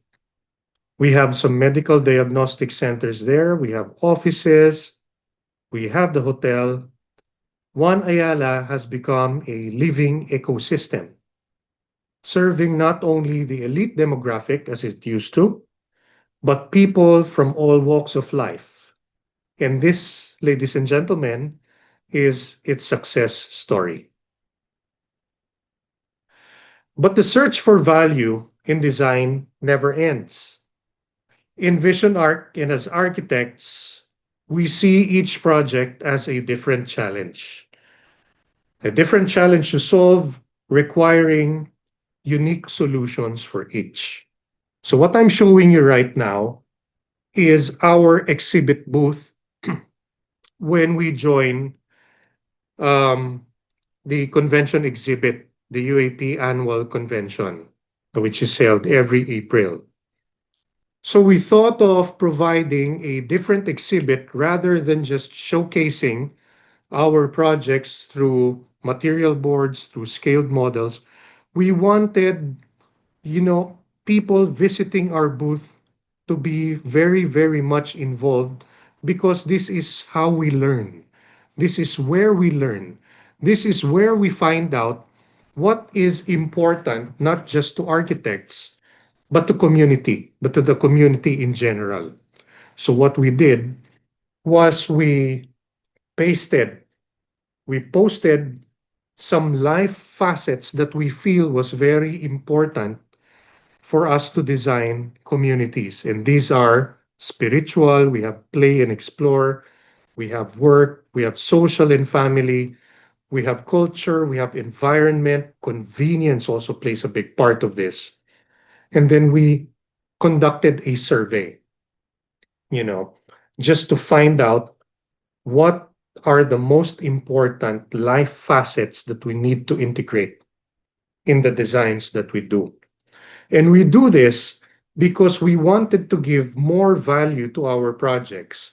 We have some medical diagnostic centers there. We have offices. We have the hotel. One Ayala has become a living ecosystem, serving not only the elite demographic as it used to, but people from all walks of life. And this, ladies and gentlemen, is its success story. But the search for value in design never ends. In Vision Arc and as architects, we see each project as a different challenge to solve, requiring unique solutions for each. So, what I'm showing you right now is our exhibit booth when we join um, the convention exhibit, the UAP annual convention, which is held every April. So we thought of providing a different exhibit rather than just showcasing our projects through material boards, through scaled models. We wanted, people visiting our booth to be very, very much involved because this is how we learn. This is where we learn. This is where we find out what is important, not just to architects, but to community, but to the community in general. So what we did was pasted, we posted some life facets that we feel was very important for us to design communities. And these are spiritual, we have play and explore, we have work, we have social and family, we have culture, we have environment, convenience also plays a big part of this. And then we conducted a survey, you know, just to find out what are the most important life facets that we need to integrate in the designs that we do. And we do this because we wanted to give more value to our projects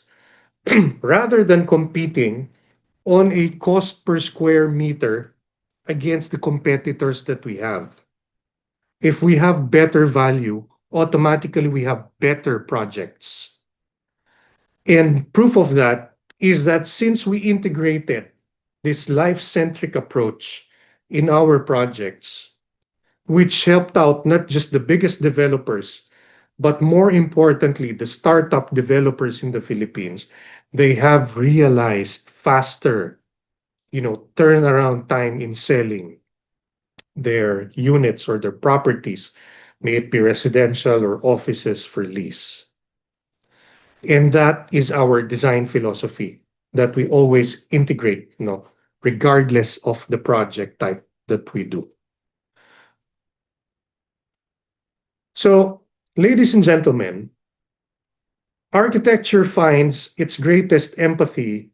rather than competing on a cost per square meter against the competitors that we have. If we have better value, automatically we have better projects. And proof of that is that since we integrated this life-centric approach in our projects, which helped out not just the biggest developers, but more importantly, the startup developers in the Philippines, they have realized faster, turnaround time in selling their units or their properties, may it be residential or offices for lease. And that is our design philosophy that we always integrate, regardless of the project type that we do. So, ladies and gentlemen, architecture finds its greatest empathy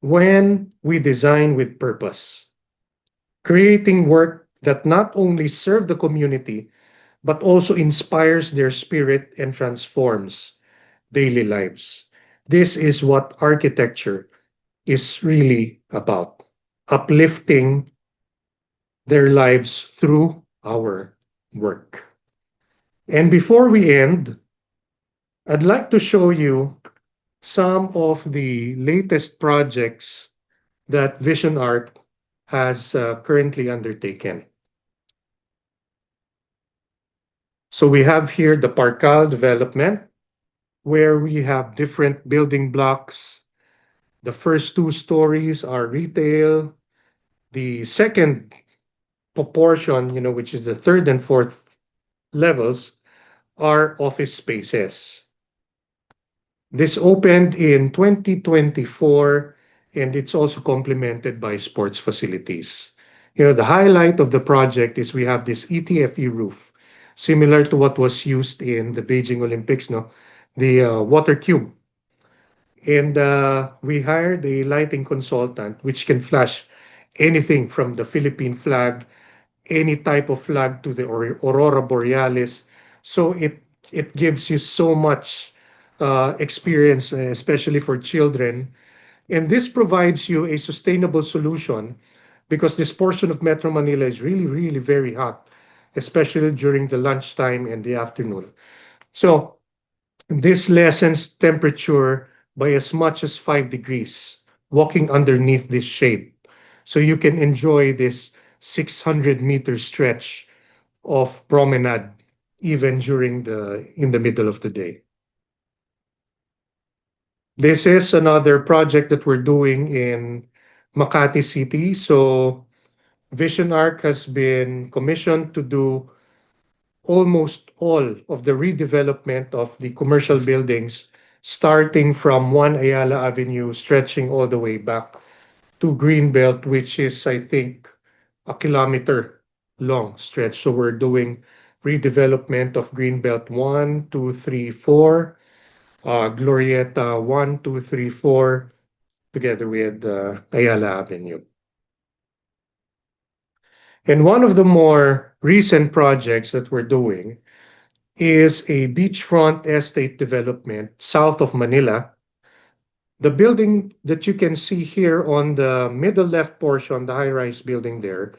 when we design with purpose, creating work that not only serve the community, but also inspires their spirit and transforms daily lives. This is what architecture is really about, uplifting their lives through our work. And before we end, I'd like to show you some of the latest projects that Vision Art has currently undertaken. So we have here the Parkal development, where we have different building blocks. The first two stories are retail. The second proportion, which is the third and fourth levels, are office spaces. This opened in 2024, and it's also complemented by sports facilities. The highlight of the project is we have this ETFE roof, similar to what was used in the Beijing Olympics, no? The water cube. And we hired a lighting consultant which can flash anything from the Philippine flag any type of flag to the aurora borealis. So it gives you so much experience, especially for children. And this provides you a sustainable solution because this portion of Metro Manila is really, really very hot, especially during the lunchtime and the afternoon. So this lessens temperature by as much as 5 degrees walking underneath this shade. So you can enjoy this 600-meter stretch of promenade even during the middle of the day. This is another project that we're doing in Makati City. So Vision Arc has been commissioned to do almost all of the redevelopment of the commercial buildings, starting from 1 Ayala Avenue, stretching all the way back to Greenbelt, which is, I think, a kilometer long stretch. So we're doing redevelopment of Greenbelt 1, 2, 3, 4, Glorieta 1, 2, 3, 4, together with Ayala Avenue. And one of the more recent projects that we're doing is a beachfront estate development south of Manila. The building that you can see here on the middle left portion, the high-rise building there,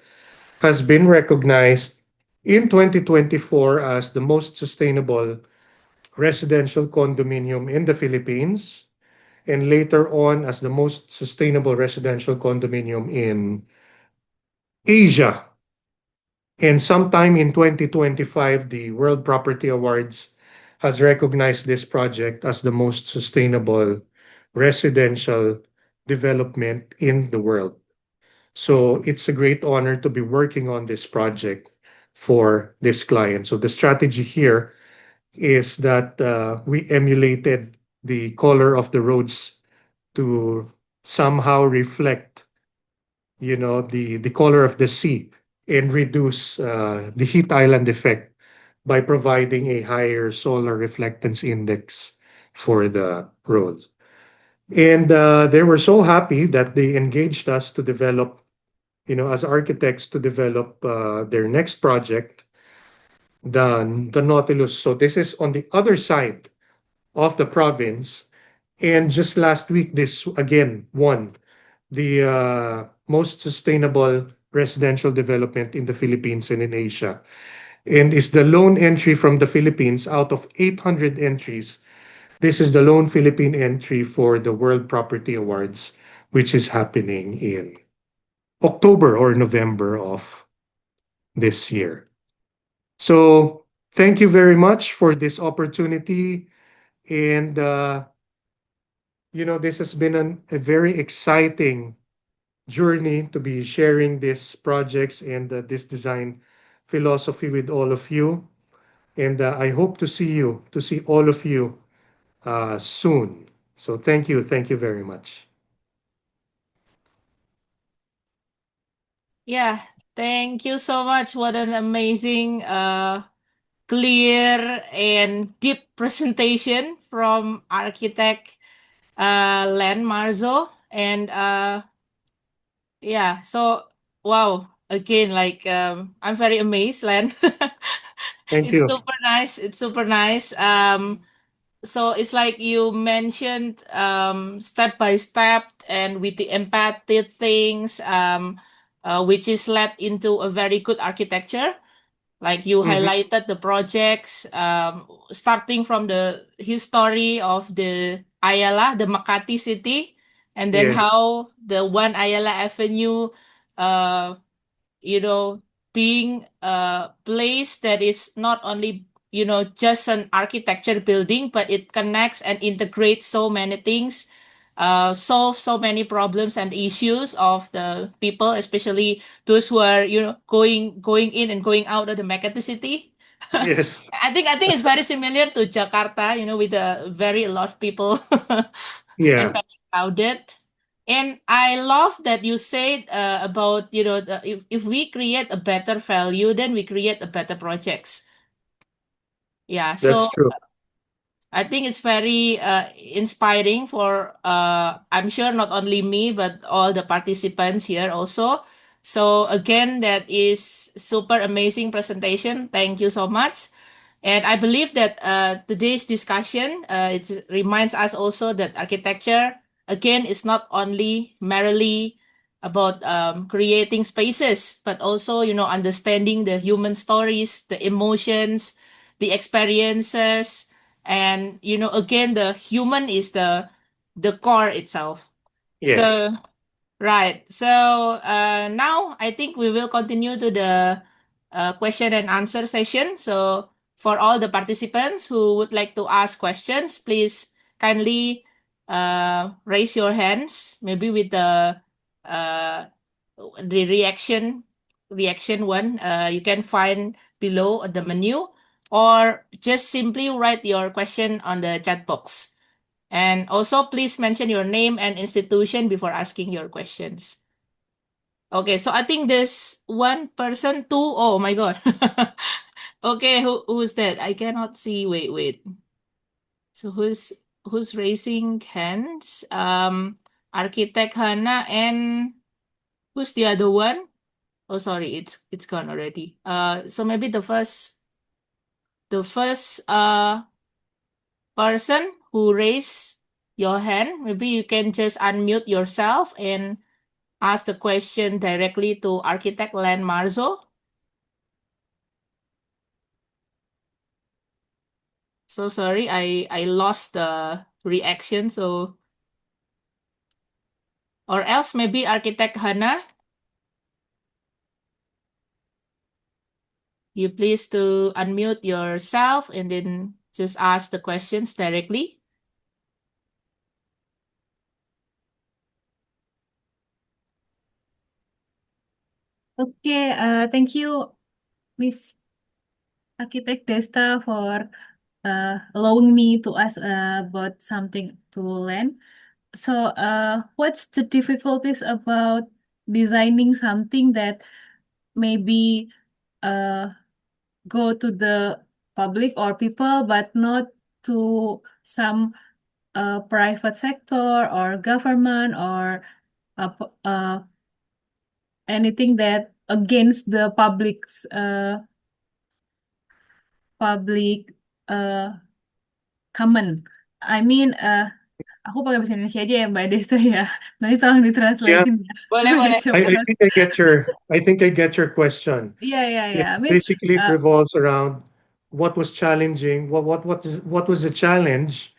has been recognized in 2024 as the most sustainable residential condominium in the Philippines, and later on as the most sustainable residential condominium in Asia. And sometime in 2025, the World Property Awards has recognized this project as the most sustainable residential development in the world. So it's a great honor to be working on this project for this client. So the strategy here is that we emulated the color of the roads to somehow reflect, the color of the sea and reduce the heat island effect by providing a higher solar reflectance index for the roads. And they were so happy that they engaged us to develop, as architects, to develop their next project, the Nautilus. So this is on the other side of the province. And just last week, this again won the most sustainable residential development in the Philippines and in Asia, and is the lone entry from the Philippines out of 800 entries. This is the lone Philippine entry for the World Property Awards, which is happening in October or November of this year. So thank you very much for this opportunity. And, this has been a very exciting journey to be sharing these projects and this design philosophy with all of you. And I hope to see all of you soon. So thank you. Thank you very much. Yeah, thank you so much. What an amazing, clear and deep presentation from architect Len Marzo. And yeah, so wow, again, like I'm very amazed, Len. Thank It's you. super nice. It's super nice. So it's like you mentioned step by step and with the empathy things, which is led into a very good architecture. Like you Mhm. highlighted the projects, starting from the history of the Ayala, the Makati city, and then Yes. how the one Ayala Avenue, uh, you know, being a place that is not only, just an architecture building, but it connects and integrates so many things, solve so many problems and issues of the people, especially those who are, going in and going out of the Makati city. Yes. I think it's very similar to Jakarta, with a very lot of people and Yeah, very crowded. And I love that you said about, if we create a better value, then we create a better projects. Yeah, that's so true. I think it's very inspiring for, I'm sure not only me, but all the participants here also. So again, that is super amazing presentation. Thank you so much. And I believe that today's discussion it reminds us also that architecture again is not only merely about creating spaces, but also understanding the human stories, the emotions, the experiences, and again the human is the core itself. So Yes. right. So now I think we will continue to the question and answer session. So for all the participants who would like to ask questions, please kindly raise your hands. Maybe with uh, the reaction one you can find below the menu, or just simply write your question on the chat box. And also, please mention your name and institution before asking your questions. Okay, so I think there's one person, two. Oh my God. Okay, who's that? I cannot see. Wait. So who's raising hands? Architect Hana, and who's the other one? Oh, sorry, it's gone already. So maybe the first person who raised your hand, maybe you can just unmute yourself and ask the question directly to Architect Len Marzo. So sorry, I lost the reaction. So, or else maybe Architect Hana, you please to unmute yourself and then just ask the questions directly. Okay, thank you, Miss Architect Desta, for allowing me to ask about something to learn. So, what's the difficulties about designing something that maybe uh, go to the public or people, but not to some private sector or government or anything that against the public uh, common. I mean, aku pakai bahasa Indonesia aja ya Mbak Desta ya. Nanti tolong Yeah, ditranslatein ya supaya Boleh. I cepat. think I get your question. Yeah. I mean, Basically, it revolves around what was challenging, what was the challenge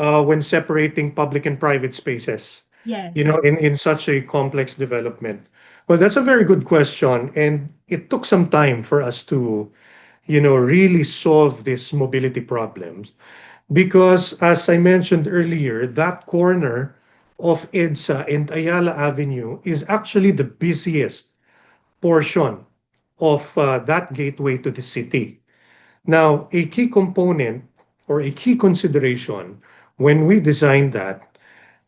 when separating public and private spaces, yes. in such a complex development. Well, that's a very good question, and it took some time for us to, really solve these mobility problems. Because, as I mentioned earlier, that corner of EDSA and Ayala Avenue is actually the busiest portion of that gateway to the city. Now, a key component or a key consideration when we designed that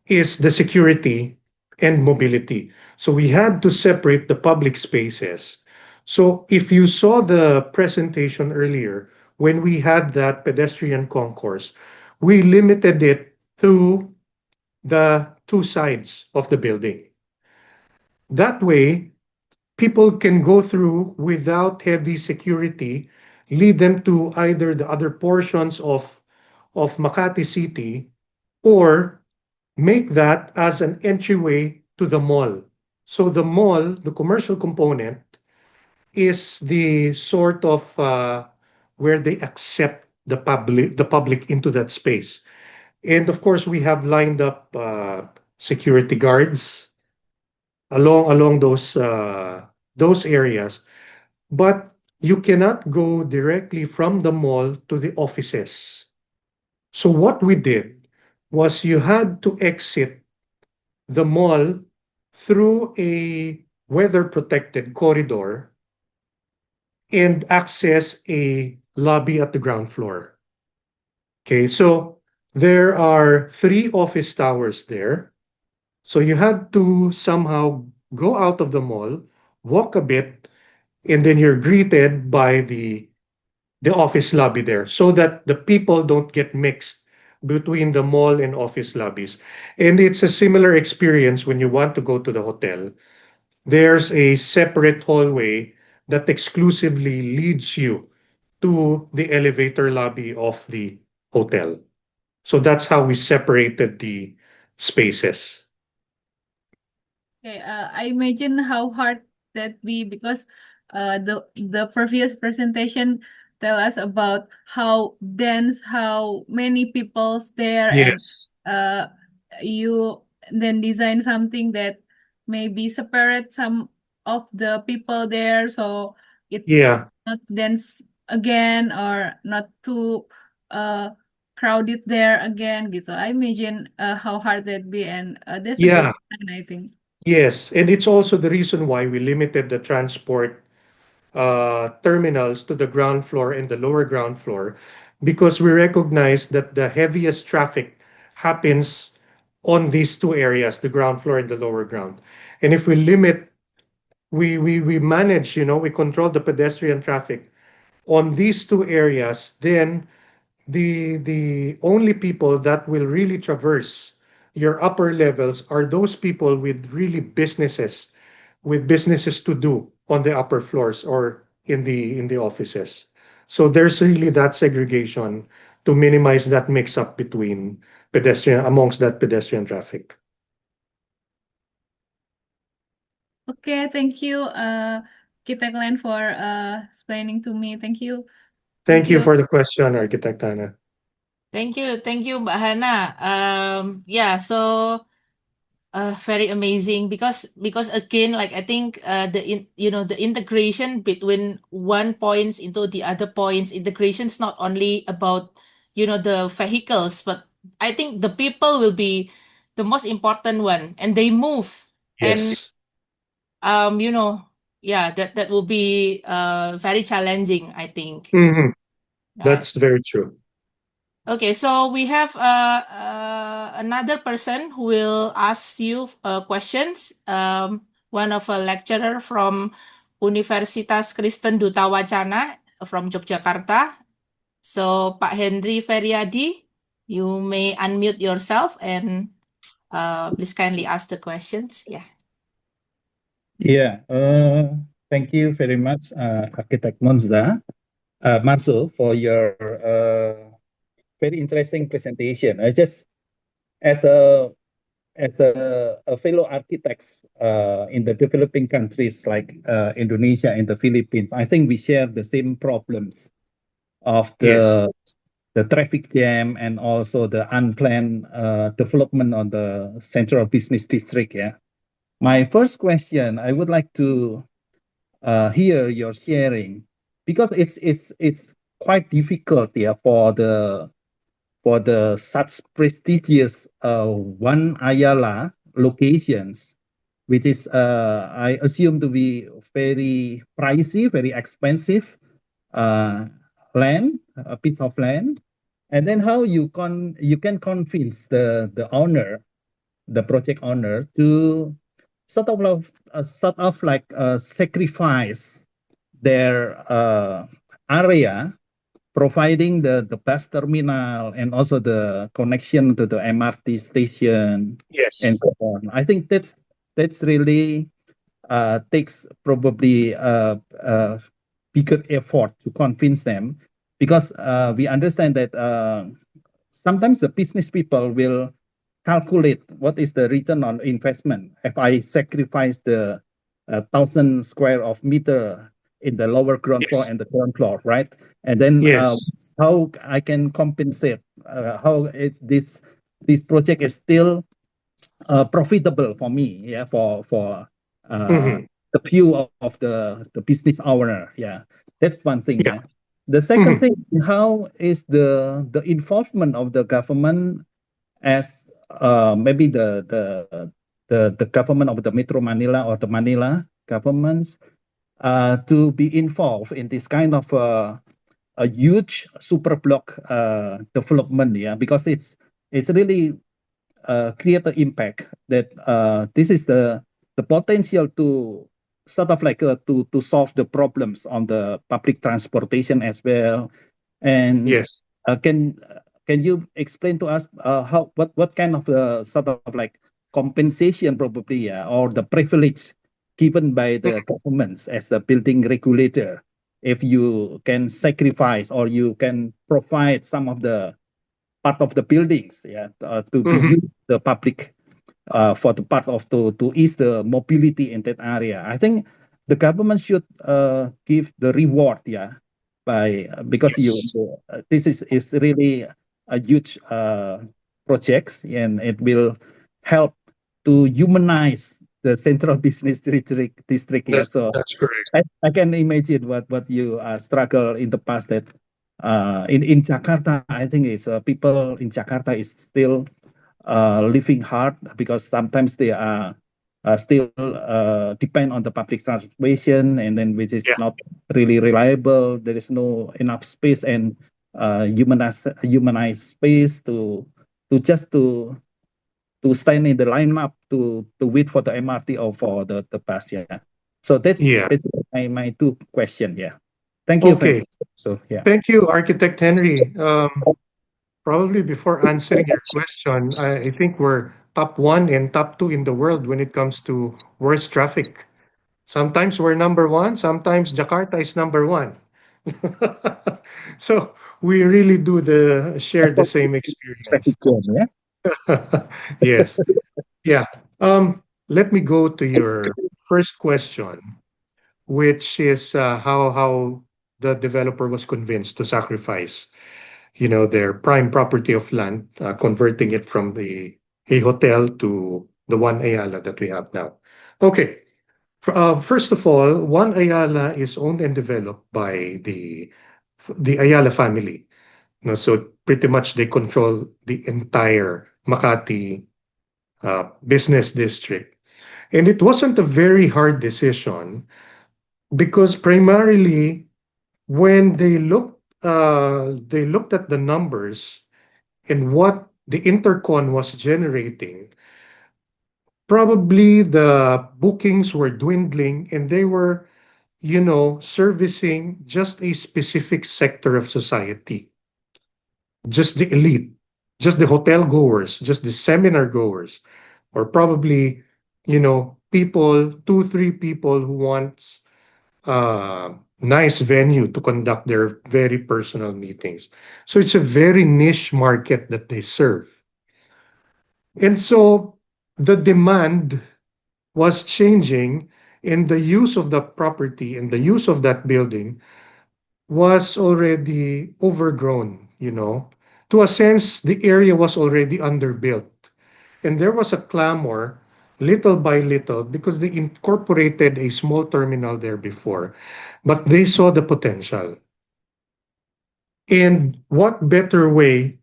is the security and mobility. So we had to separate the public spaces. So if you saw the presentation earlier, when we had that pedestrian concourse, we limited it to the two sides of the building. That way, people can go through without heavy security, lead them to either the other portions of Makati City, or make that as an entryway to the mall. So the mall, the commercial component, is the sort of where they accept the public into that space. And of course, we have lined up security guards along those areas. But you cannot go directly from the mall to the offices. So what we did was you had to exit the mall through a weather protected corridor and access a lobby at the ground floor. Okay, so there are three office towers there. So you had to somehow go out of the mall, walk a bit, and then you're greeted by the office lobby there, so that the people don't get mixed between the mall and office lobbies. And it's a similar experience when you want to go to the hotel. there's a separate hallway that exclusively leads you to the elevator lobby of the hotel. So that's how we separated the spaces. Okay, I imagine how hard that be because the previous presentation tell us about how dense, how many people's there, and Yes. uh, you then design something that maybe separate some of the people there, so it Yeah. not dense again or not too uh crowded there again. Gitu. I imagine how hard that be, and that's a good Yeah. plan, I think. Yes. And it's also the reason why we limited the transport terminals to the ground floor and the lower ground floor, because we recognize that the heaviest traffic happens on these two areas, the ground floor and the lower ground. And if we limit, we manage, we control the pedestrian traffic on these two areas, then the only people that will really traverse your upper levels are those people with businesses to do on the upper floors or in the offices. So there's really that segregation to minimize that mix up between pedestrian amongst that pedestrian traffic. Okay, thank you, Kiteklan, for explaining to me. Thank you. Thank Thank you you. for the question, Architect Anna. Thank you, Mbak Hana. Yeah, so very amazing because again, like I think the integration between one points into the other points, integration's not only about the vehicles, but I think the people will be the most important one, and they move, and Yes. you know yeah, that will be very challenging, I think. Mhm. Right. That's very true. Okay, so we have another person who will ask you questions. One of a lecturer from Universitas Kristen Duta Wacana from Yogyakarta. So Pak Henry Feriadi, you may unmute yourself and please kindly ask the questions. Yeah. Yeah, thank you very much, Architect Marcel, for your very interesting presentation. I just, as a fellow architects in the developing countries like Indonesia and the Philippines, I think we share the same problems of Yes. the traffic jam and also the unplanned development on the central business district. Yeah. My first question, I would like to hear your sharing because it's quite difficult, yeah, for the such prestigious One Ayala locations, which is I assume to be very pricey, very expensive uh, land, a piece of land, and then how you can convince the owner, the project owner, to sort of like sacrifice their area, providing the bus terminal and also the connection to the MRT station Yes. and so on. I think that's really takes probably a bigger effort to convince them because we understand that sometimes the business people will calculate what is the return on investment if I sacrifice the 1,000 square of meter in the lower ground floor Yes. and the ground floor, right? And then Yes. how I can compensate, this project is still profitable for me, yeah, for Mhm. the view of the business owner, yeah. That's one thing, Yeah. yeah. The second Mhm. thing, how is the involvement of the government as maybe the government of the Metro Manila or the Manila governments to be involved in this kind of a huge super block development, yeah, because it's really create the impact that this is the potential to sort of like to solve the problems on the public transportation as well. And Yes. can you explain to us how what kind of sort of like compensation probably, yeah, or the privilege given by the governments as the building regulator. If you can sacrifice or you can provide some of the part of the buildings, to use the public for the part of to ease the mobility in that area. I think the government should give the reward, by because this is really a huge projects, and it will help to humanize the central business district. So That's correct. I can imagine what you struggle in the past that in Jakarta, I think is people in Jakarta is still living hard because sometimes they are still depend on the public transportation, and then which is not really reliable. There is no enough space and humanized space to just to stand in the lineup to wait for the MRT or for the bus. So that's basically my two question. Thank you. Okay. So Thank you, Architect Henry. Probably before answering your question, I think we're top one and top two in the world when it comes to worst traffic. Sometimes we're number one, sometimes Jakarta is number one. So we really do share the same experience. traffic jam, Yes. Yeah. Let me go to your first question, which is how the developer was convinced to sacrifice, their prime property of land, converting it from a hotel to the One Ayala that we have now. Okay. First of all, One Ayala is owned and developed by the Ayala family. So pretty much they control the entire Makati business district. And it wasn't a very hard decision because primarily when they looked at the numbers and what the intercon was generating, probably the bookings were dwindling and they were, servicing just a specific sector of society, just the elite, just the hotel goers, just the seminar goers, or probably, people, two, three people who want nice venue to conduct their very personal meetings. So it's a very niche market that they serve. And so the demand was changing, and the use of the property and the use of that building was already overgrown, To a sense, the area was already underbuilt. And there was a clamor little by little because they incorporated a small terminal there before, but they saw the potential. And what better way,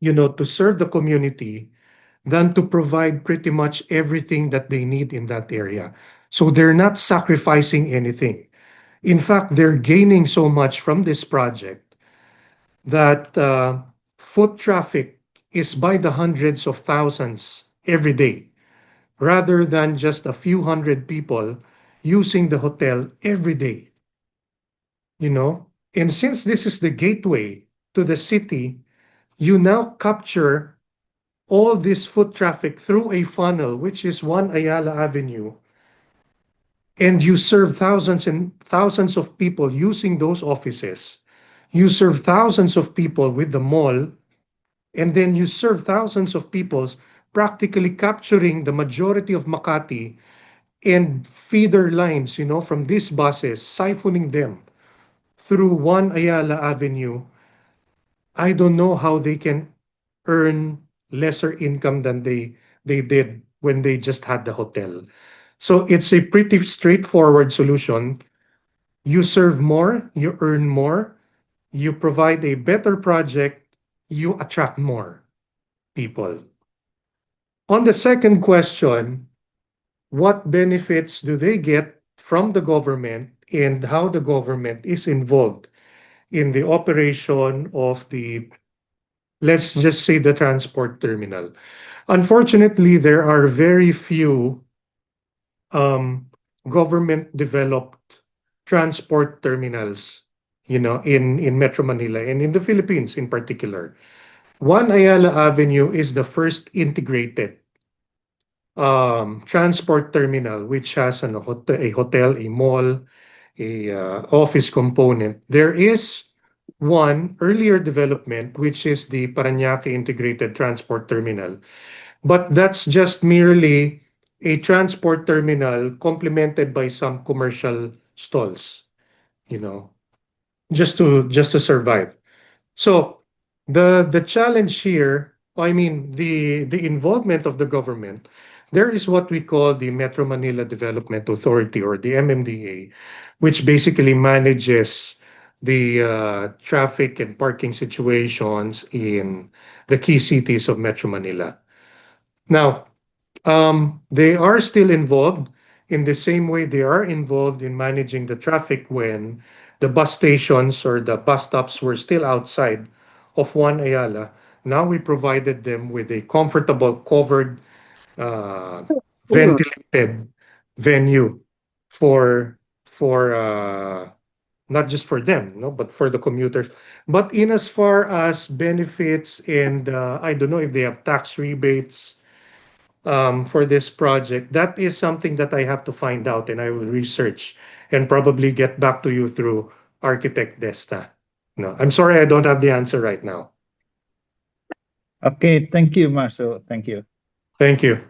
to serve the community than to provide pretty much everything that they need in that area. So they're not sacrificing anything. In fact, they're gaining so much from this project that foot traffic is by the hundreds of thousands every day, rather than just a few hundred people using the hotel every day. And since this is the gateway to the city, you now capture all this foot traffic through a funnel, which is One Ayala Avenue, and you serve thousands and thousands of people using those offices. You serve thousands of people with the mall, and then you serve thousands of people, practically capturing the majority of Makati and feeder lines, from these buses, siphoning them through One Ayala Avenue. I don't know how they can earn lesser income than they did when they just had the hotel. So it's a pretty straightforward solution. You serve more, you earn more, you provide a better project, you attract more people. On the second question, what benefits do they get from the government and how the government is involved in the operation of let's just say, the transport terminal? Unfortunately, there are very few government developed transport terminals, in Metro Manila and in the Philippines in particular. One Ayala Avenue is the first integrated transport terminal, which has a hotel, a mall, a office component. There is one earlier development, which is the Parañaque Integrated Transport Terminal. But that's just merely a transport terminal complemented by some commercial stalls, you know, just to survive. So the challenge here, I mean, the involvement of the government, there is what we call the Metro Manila Development Authority, or the MMDA, which basically manages the traffic and parking situations in the key cities of Metro Manila. Now, they are still involved in the same way they are involved in managing the traffic when the bus stations or the bus stops were still outside of One Ayala. Now we provided them with a comfortable, covered, uh, ventilated venue for not just for them, no, but for the commuters. But in as far as benefits and I don't know if they have tax rebates for this project. That is something that I have to find out and I will research and probably get back to you through Architect Desta. No, I'm sorry I don't have the answer right now. Okay, thank you, Marshall. Thank you. Thank you.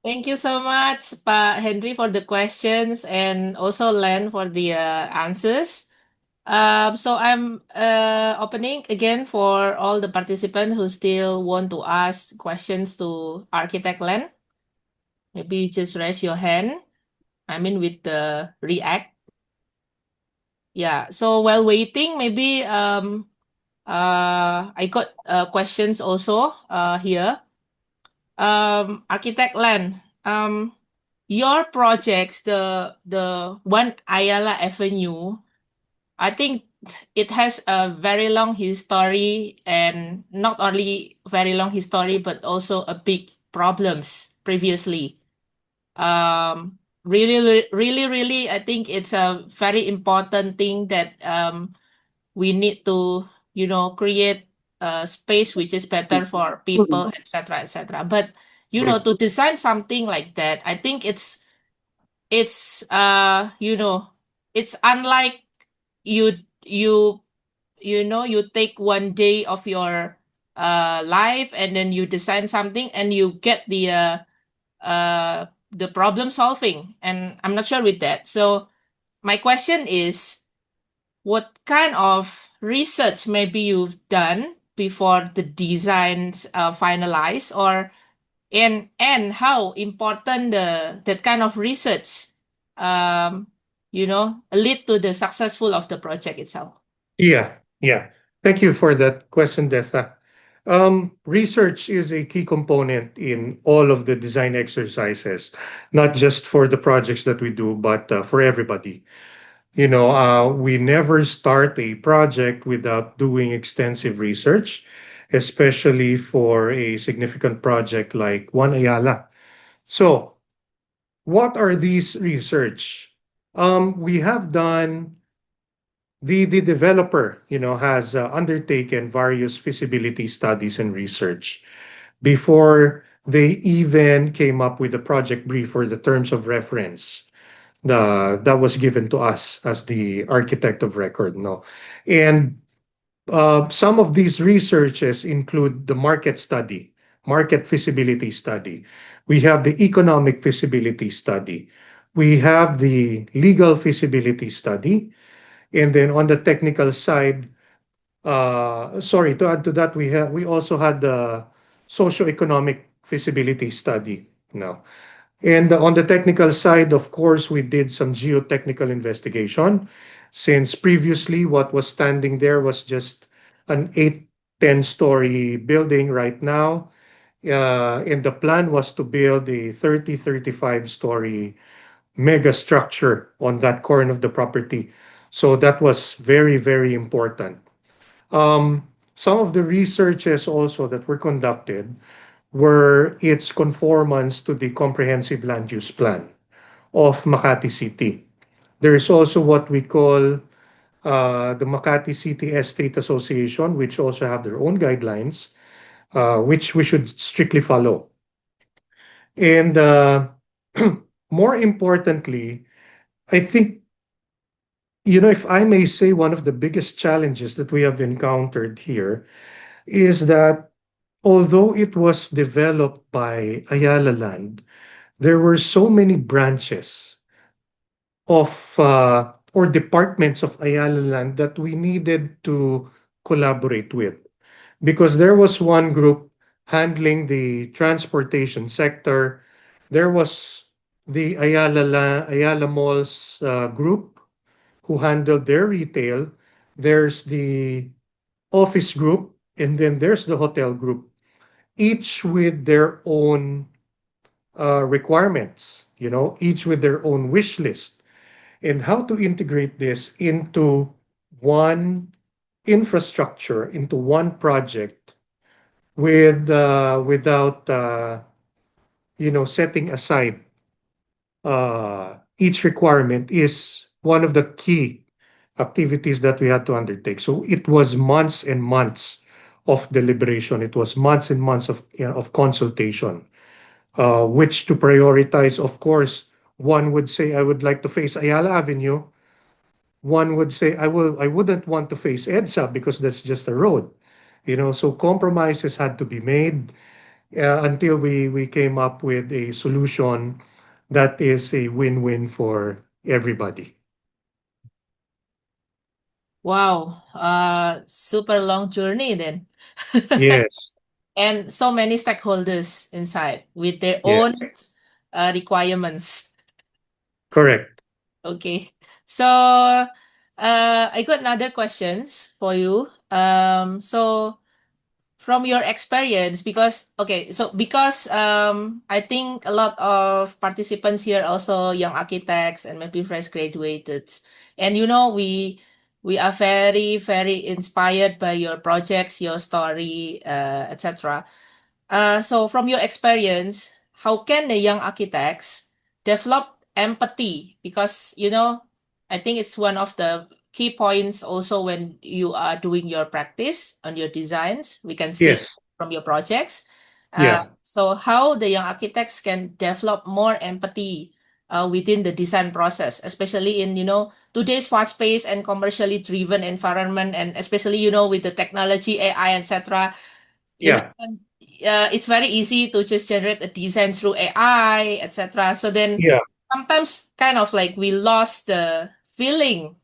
Thank you so much, Pak Henry, for the questions, and also Len for the answers. So I'm opening again for all the participants who still want to ask questions to Architect Len. Maybe just raise your hand. I mean, with the React. Yeah. So while waiting, maybe I got questions also here. Architect Len, your projects, the One Ayala Avenue, I think it has a very long history, and not only very long history, but also a big problems previously. Really, I think it's a very important thing that we need to, create a space which is better for people, etc., etc. But to design something like that, I think it's unlike you you you take one day of your life, and then you design something and you get the problem solving, and I'm not sure with that. So my question is, what kind of research maybe you've done before the designs finalized, or and how important that kind of research lead to the successful of the project itself? Yeah. Thank you for that question, Desta. Research is a key component in all of the design exercises, not just for the projects that we do, but for everybody. We never start a project without doing extensive research, especially for a significant project like One Ayala. So, what are these research? We have done the developer, has undertaken various feasibility studies and research before they even came up with the project brief or the terms of reference that was given to us as the architect of record. No, and some of these researches include the market feasibility study. We have the economic feasibility study. We have the legal feasibility study. And then on the technical side, sorry, to add to that, we also had the socioeconomic feasibility study now. And on the technical side, of course, we did some geotechnical investigation, since previously what was standing there was just an 8-10 story building right now. And the plan was to build a 35 story mega structure on that corner of the property. So that was very, very important. Some of the researches also that were conducted were its conformance to the comprehensive land use plan of Makati City. There is also what we call the Makati City Estate Association, which also have their own guidelines, which we should strictly follow. And more importantly, I think, if I may say, one of the biggest challenges that we have encountered here is that although it was developed by Ayala Land, there were so many branches of or departments of Ayala Land that we needed to collaborate with, because there was one group handling the transportation sector. There was the Ayala Malls group who handled their retail. There's the office group, and then there's the hotel group, each with their own requirements, each with their own wish list, and how to integrate this into one infrastructure, into one project without setting aside each requirement is one of the key activities that we had to undertake. So it was months and months of deliberation. It was months and months of consultation, which to prioritize. Of course, one would say, I would like to face Ayala Avenue. One would say, I wouldn't want to face EDSA because that's just a road. So compromises had to be made until we came up with a solution that is a win-win for everybody. Wow, super long journey then. Yes, And so many stakeholders inside with their own yes, requirements. correct. Okay. So, I got another questions for you. So from your experience, because I think a lot of participants here also young architects and maybe fresh graduated, and we are very very inspired by your projects, your story, etc. So from your experience, how can the young architects develop empathy? Because I think it's one of the key points also when you are doing your practice on your designs. We can see Yes, from your projects. yeah, So how the young architects can develop more empathy within the design process, especially in today's fast-paced and commercially driven environment, and especially with the technology, AI, etc. yeah. And, it's very easy to just generate a design through AI, etc. So then Yeah. sometimes kind of like we lost the feeling.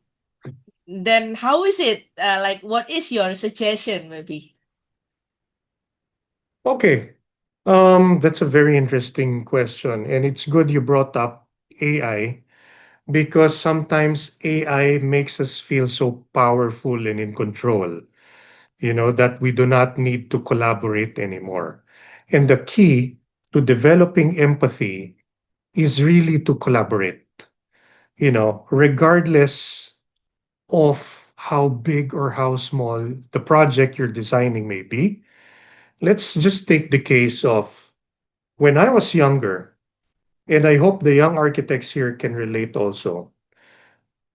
Then how is it? Like, what is your suggestion, maybe? Okay. That's a very interesting question, and it's good you brought up AI, because sometimes AI makes us feel so powerful and in control, that we do not need to collaborate anymore. And the key to developing empathy is really to collaborate, regardless of how big or how small the project you're designing may be. Let's just take the case of when I was younger, and I hope the young architects here can relate also.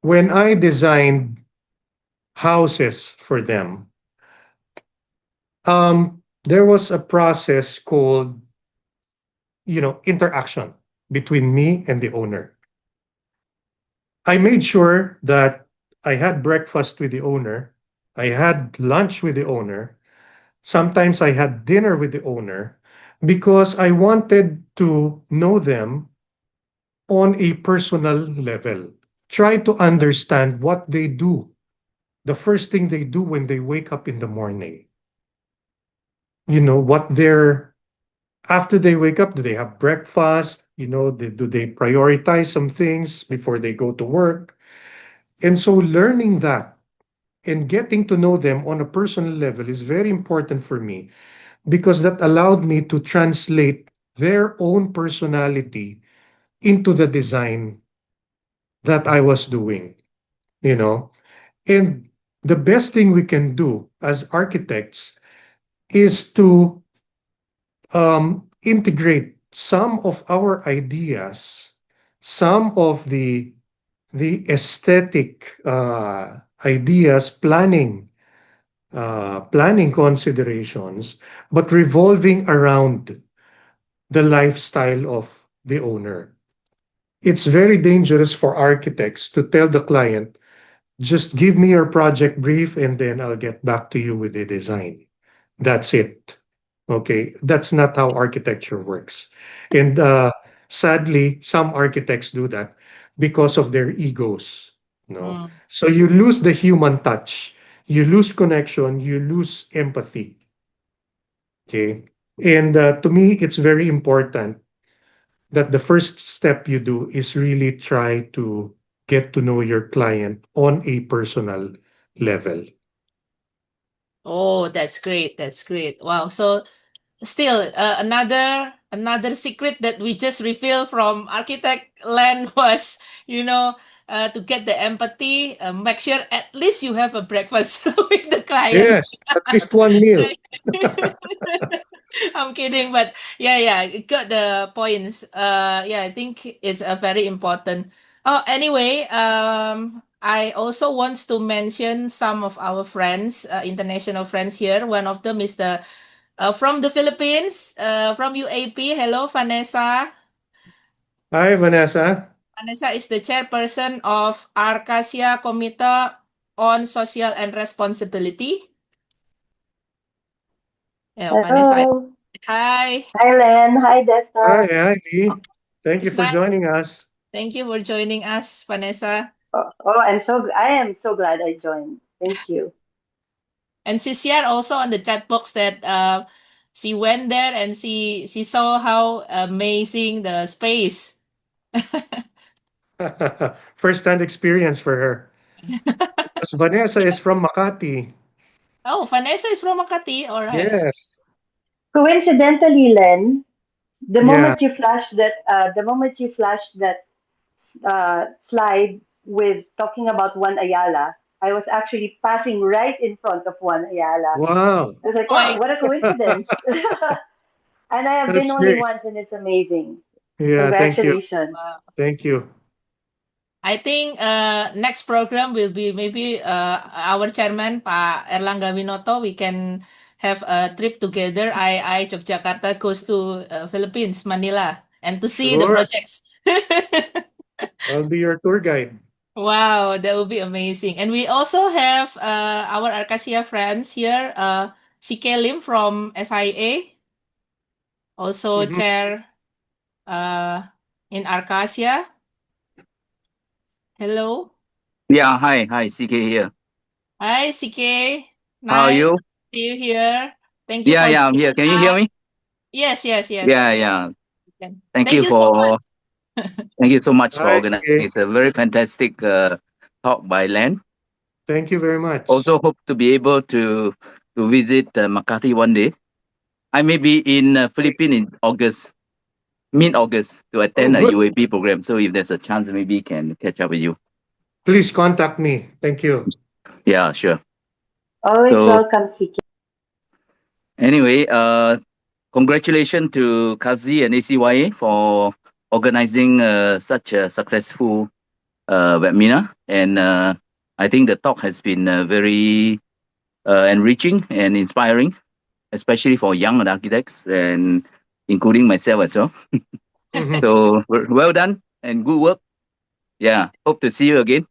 When I designed houses for them, there was a process called, interaction between me and the owner. I made sure that I had breakfast with the owner, I had lunch with the owner, sometimes I had dinner with the owner, because I wanted to know them on a personal level. Try to understand what they do, the first thing they do when they wake up in the morning. What they're after they wake up, do they have breakfast? Do they prioritize some things before they go to work? And so learning that and getting to know them on a personal level is very important for me, because that allowed me to translate their own personality into the design that I was doing, you know. And the best thing we can do as architects is to integrate some of our ideas, some of the aesthetic ideas, planning considerations, but revolving around the lifestyle of the owner. It's very dangerous for architects to tell the client, just give me your project brief and then I'll get back to you with the design. That's it. Okay, that's not how architecture works. And sadly, some architects do that because of their egos. No, Mm. so you lose the human touch, you lose connection, you lose empathy. Okay, and to me, it's very important that the first step you do is really try to get to know your client on a personal level. Oh, that's great. That's great. Wow. So still another secret that we just revealed from architect land was, to get the empathy, make sure at least you have a breakfast with the client. Yes, at least one meal. I'm kidding, but yeah, it got the points. Yeah, I think it's a very important. Oh, anyway, I also want to mention some of our friends, international friends here. One of them is the from the Philippines, from UAP. Hello, Vanessa. Hi, Vanessa. Vanessa is the chairperson of Arcasia Committee on Social and Responsibility. Yeah, Vanessa. Hello. Hi. Hi, Len. Hi, Hi, Desta. Ivy. Thank you It's for nice. joining us. Thank you for joining us, Vanessa. I am so glad I joined. Thank you. And she shared also on the chat box that she went there and she saw how amazing the space. First-hand experience for her. Because Vanessa is from Makati. Oh, Vanessa is from Makati. All right. Yes. Coincidentally, Len, Yeah. the moment you flashed that slide with talking about One Ayala, I was actually passing right in front of One Ayala. Wow. I was like, Oh wow, my. what a coincidence. And I have been That's only great. once, and it's amazing. Yeah, thank you. Congratulations. Wow. Thank you. I think next program will be maybe our chairman Pak Erlangga Winoto. We can have a trip together. I Yogyakarta goes to Philippines, Manila, and to see the Sure. projects. I'll be your tour guide. Wow, that would be amazing. And we also have our Arcasia friends here, CK Lim from SIA, also Mhm. chair in Arcasia. Hello. Yeah, hi, CK here. Hi, CK. How are Nice you? to see you here. Thank you Yeah, for yeah, I'm joining here. Can you hear us. me? Yes. Yeah, yeah. Thank Thank you you so much. so much for Hi, organizing. CK. It's a very fantastic talk by Len. Thank you very much. Also hope to be able to visit Makati one day. I may be in Philippines Please. in August, mid-August, to Oh, attend a good. UAP program. So if there's a chance, maybe can catch up with you. Please contact me. Thank you. Yeah, sure. Always So welcome, CK. anyway, congratulations to Kazi and ACYA for organizing such a successful webinar. And I think the talk has been very enriching and inspiring, especially for young architects and including myself as well. Mhm. So well done and good work. Yeah, hope to see you again.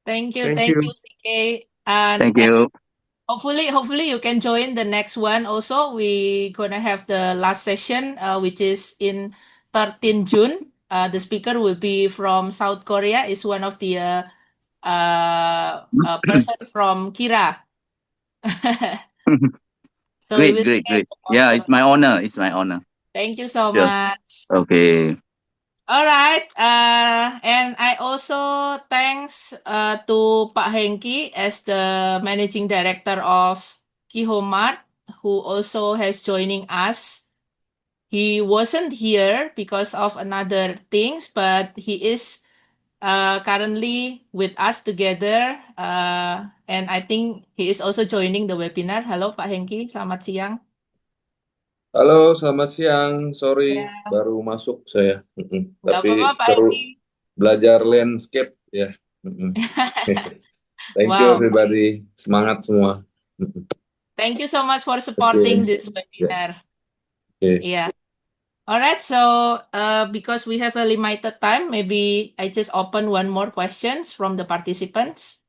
Thank you, Thank you. CK. And Thank you. hopefully you can join the next one also. We gonna have the last session, which is in 13 June. The speaker will be from South Korea. Is one of the person from Kira. So we Great, will great, get great. the Yeah, poster. it's my honor. It's my honor. Thank you so Sure. much. Okay. All right. And I also thanks to Pak Hengki as the managing director of Qhomemart, who also has joining us. He wasn't here because of another things, but he is currently with us together. And I think he is also joining the webinar. Hello, Pak Hengki. Selamat siang. Halo, selamat siang. Sorry, Ya, baru masuk saya. nggak apa-apa, Tapi Pak baru Hengki. belajar landscape ya. Thank you Wow. everybody. Semangat semua. Thank you so much for Oke. supporting this Ya. webinar. Oke. Yeah. All right, so because we have a limited time, maybe I just open one more questions from the participants.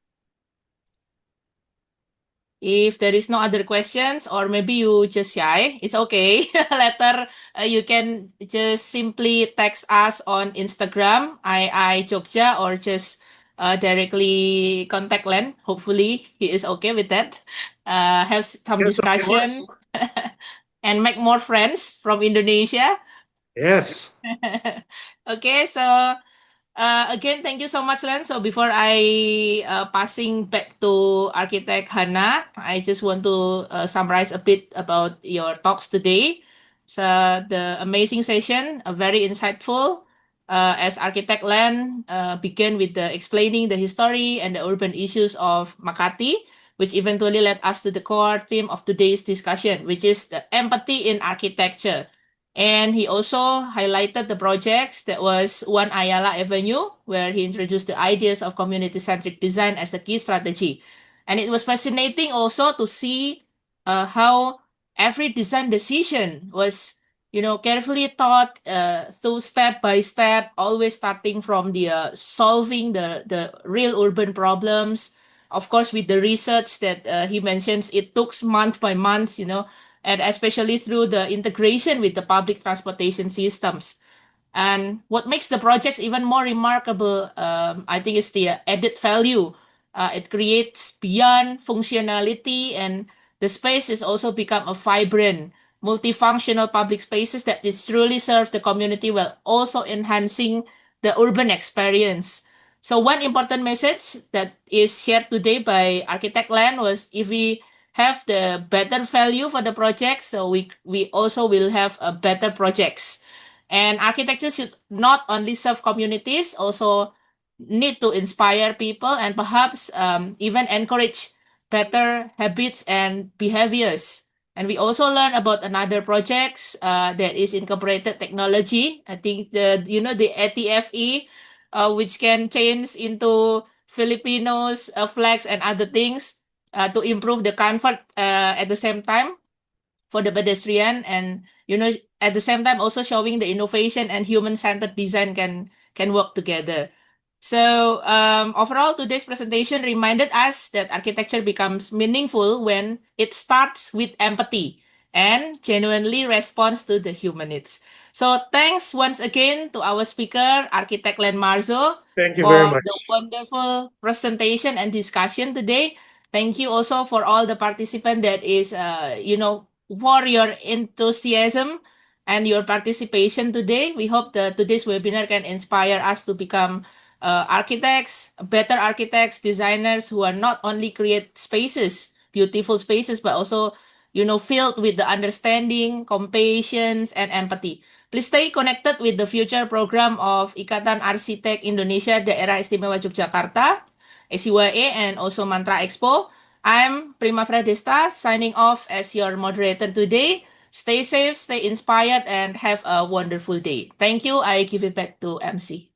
If there is no other questions, or maybe you just shy, it's okay. Later, you can just simply text us on Instagram, I Jogja, or just directly contact Len. Hopefully, he is okay with that. Have some Yes, of course. discussion and make more friends from Indonesia. Yes. Okay, so again, thank you so much, Len. So before I passing back to Architect Hannah, I just want to summarize a bit about your talks today. So the amazing session, very insightful. As Architect Len began with the explaining the history and the urban issues of Makati, which eventually led us to the core theme of today's discussion, which is the empathy in architecture. And he also highlighted the projects that was One Ayala Avenue, where he introduced the ideas of community-centric design as the key strategy. And it was fascinating also to see how every design decision was, carefully thought through step by step, always starting from the solving the real urban problems. Of course, with the research that he mentions, it took month by month, and especially through the integration with the public transportation systems. And what makes the projects even more remarkable, I think, is the added value. It creates beyond functionality, and the space is also become a vibrant, multifunctional public spaces that is truly serve the community while also enhancing the urban experience. So one important message that is shared today by Architect Land was if we have the better value for the project, so we also will have a better projects. And architecture should not only serve communities, also need to inspire people and perhaps even encourage better habits and behaviors. And we also learn about another projects that is incorporated technology. I think the ATFE, which can change into Filipinos flags and other things to improve the comfort at the same time for the pedestrian, and at the same time also showing the innovation and human-centered design can work together. So overall, today's presentation reminded us that architecture becomes meaningful when it starts with empathy and genuinely responds to the human needs. So thanks once again to our speaker, Architect Len Marzo, Thank you very for the much. wonderful presentation and discussion today. Thank you also for all the participant that is, for your enthusiasm and your participation today. We hope that today's webinar can inspire us to become architects, better architects, designers who are not only create spaces, beautiful spaces, but also, filled with the understanding, compassion, and empathy. Please stay connected with the future program of Ikatan Arsitek Indonesia Daerah Istimewa Yogyakarta, ACYA, and also Mantra Expo. I'm Prima Fradesta signing off as your moderator today. Stay safe, stay inspired, and have a wonderful day. Thank you. I give it back to MC.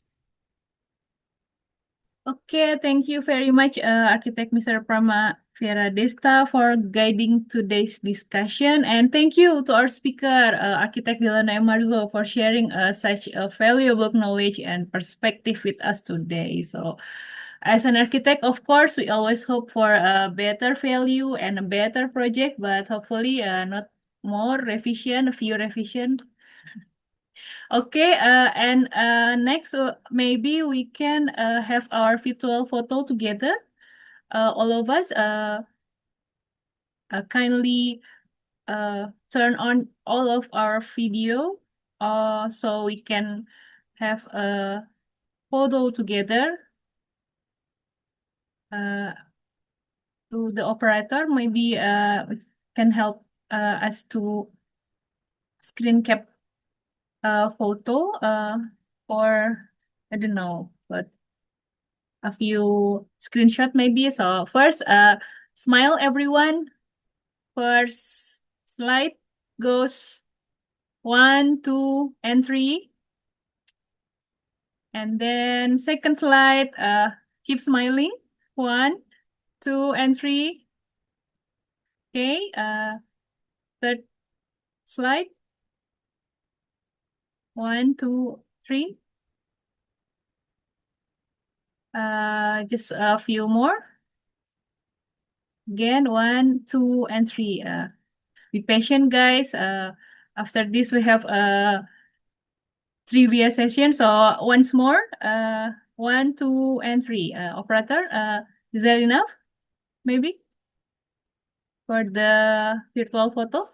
Okay, thank you very much, Architect Mr. Prama Vera Desta, for guiding today's discussion. And thank you to our speaker, Architect Dilana Marzo, for sharing such a valuable knowledge and perspective with us today. So, as an architect, of course, we always hope for a better value and a better project, but hopefully not more revision, a few revision. Okay, and next, maybe we can have our virtual photo together. All of us kindly turn on all of our video so we can have a photo together. To the operator, maybe it can help us to screen cap photo or I don't know, but a few screenshot maybe. So first, smile everyone. First slide goes 1, 2, and 3. And then second slide, keep smiling. 1, 2, and 3. Okay, third slide. 1, 2, 3. Just a few more. Again, 1, 2, and 3. Be patient, guys. After this, we have a trivia session. So once more, 1, 2, and 3. Operator, is that enough? Maybe for the virtual photo?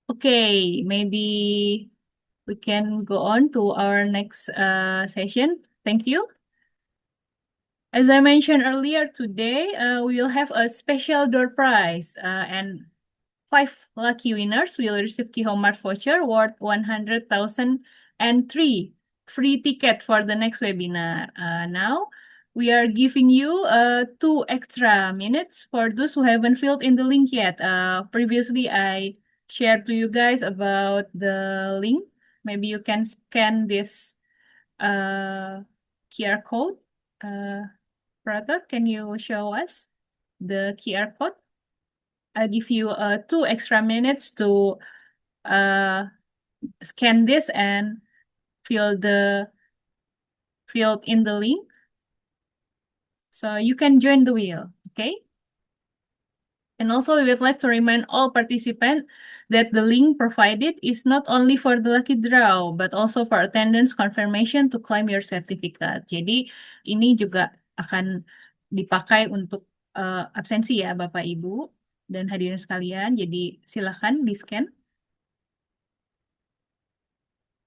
Okay, maybe we can go on to our next session. Thank you. As I mentioned earlier, today we will have a special door prize, and 5 lucky winners will receive Qhomemart voucher worth 100,000 and 3 free ticket for the next webinar. Now we are giving you 2 extra minutes for those who haven't filled in the link yet. Previously, I shared to you guys about the link. Maybe you can scan this QR code. Brother, can you show us the QR code? I'll give you 2 extra minutes to scan this and fill in the link. So you can join the wheel, okay? And also, we would like to remind all participants that the link provided is not only for the lucky draw, but also for attendance confirmation to claim your certificate. Jadi, ini juga akan dipakai untuk absensi ya, Bapak Ibu dan hadirin sekalian. Jadi, silakan di-scan.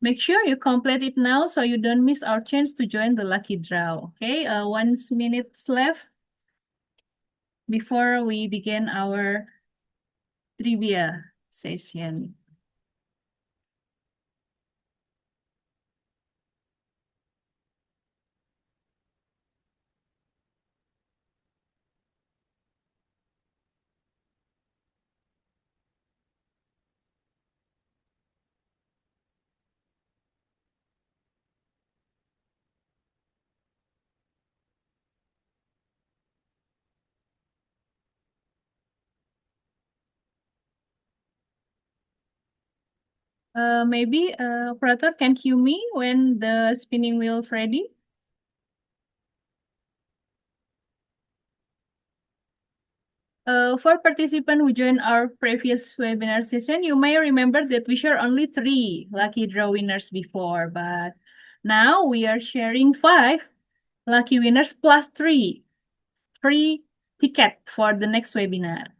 Make sure you complete it now so you don't miss our chance to join the lucky draw. Okay, 1 minute left before we begin our trivia session. Maybe operator can cue me when the spinning wheel is ready. For participants who joined our previous webinar session, you may remember that we shared only 3 lucky draw winners before, but now we are sharing 5 lucky winners plus 3 free ticket for the next webinar.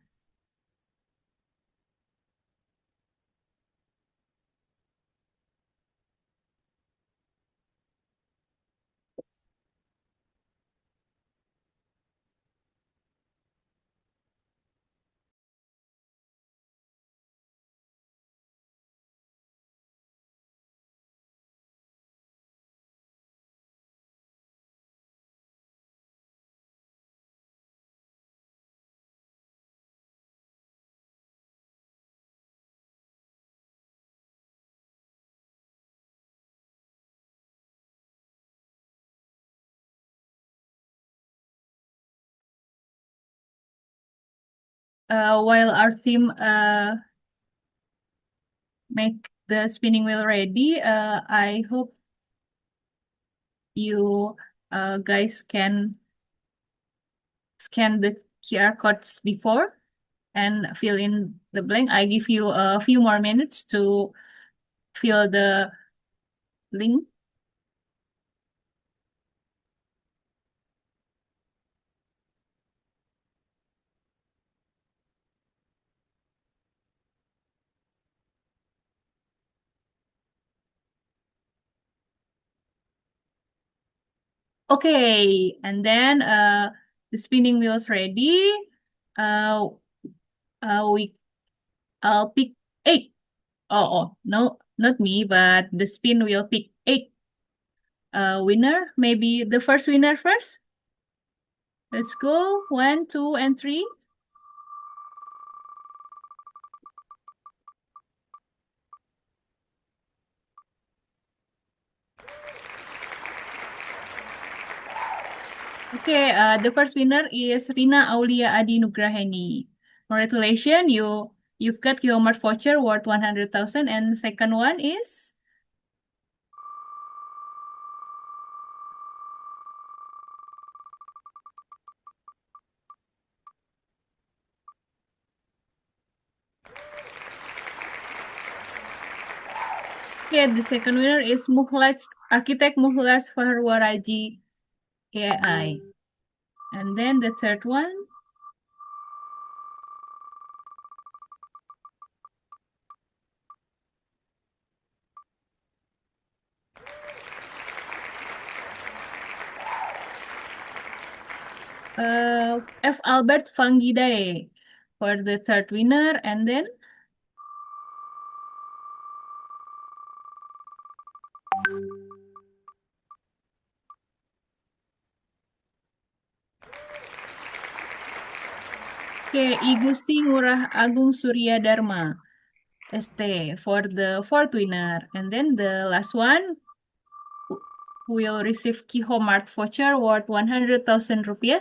While our team make the spinning wheel ready, I hope you guys can scan the QR codes before and fill in the blank. I give you a few more minutes to fill the link. Okay, and then the spinning wheel is ready. Uh, I'll pick 8. Oh, no, not me, but the spin will pick 8 winner. Maybe the first winner first. Let's go. 1, 2, and 3. Okay, the first winner is Rina Aulia Adi Nugraheni. Congratulations, you You've got Qhomemart voucher worth 100,000, and second one is the second winner is Architect Muhlas Farwaraji AI. And then the third one F. Albert Fangidae for the third winner, and then I Gusti Ngurah Agung Surya Dharma ST for the fourth winner, and then the last one who will receive Qhomemart voucher worth 100,000 rupiah.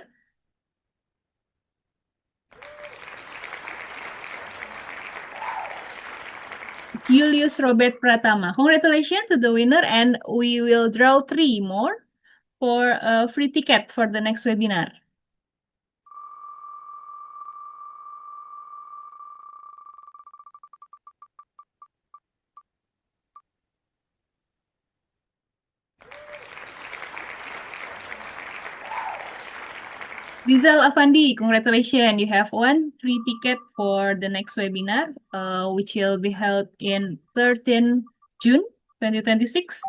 Julius Robert Pratama. Congratulations to the winner, and we will draw 3 more for a free ticket for the next webinar. Rizal Afandi, congratulations. You have one free ticket for the next webinar, which will be held in 13 June 2026.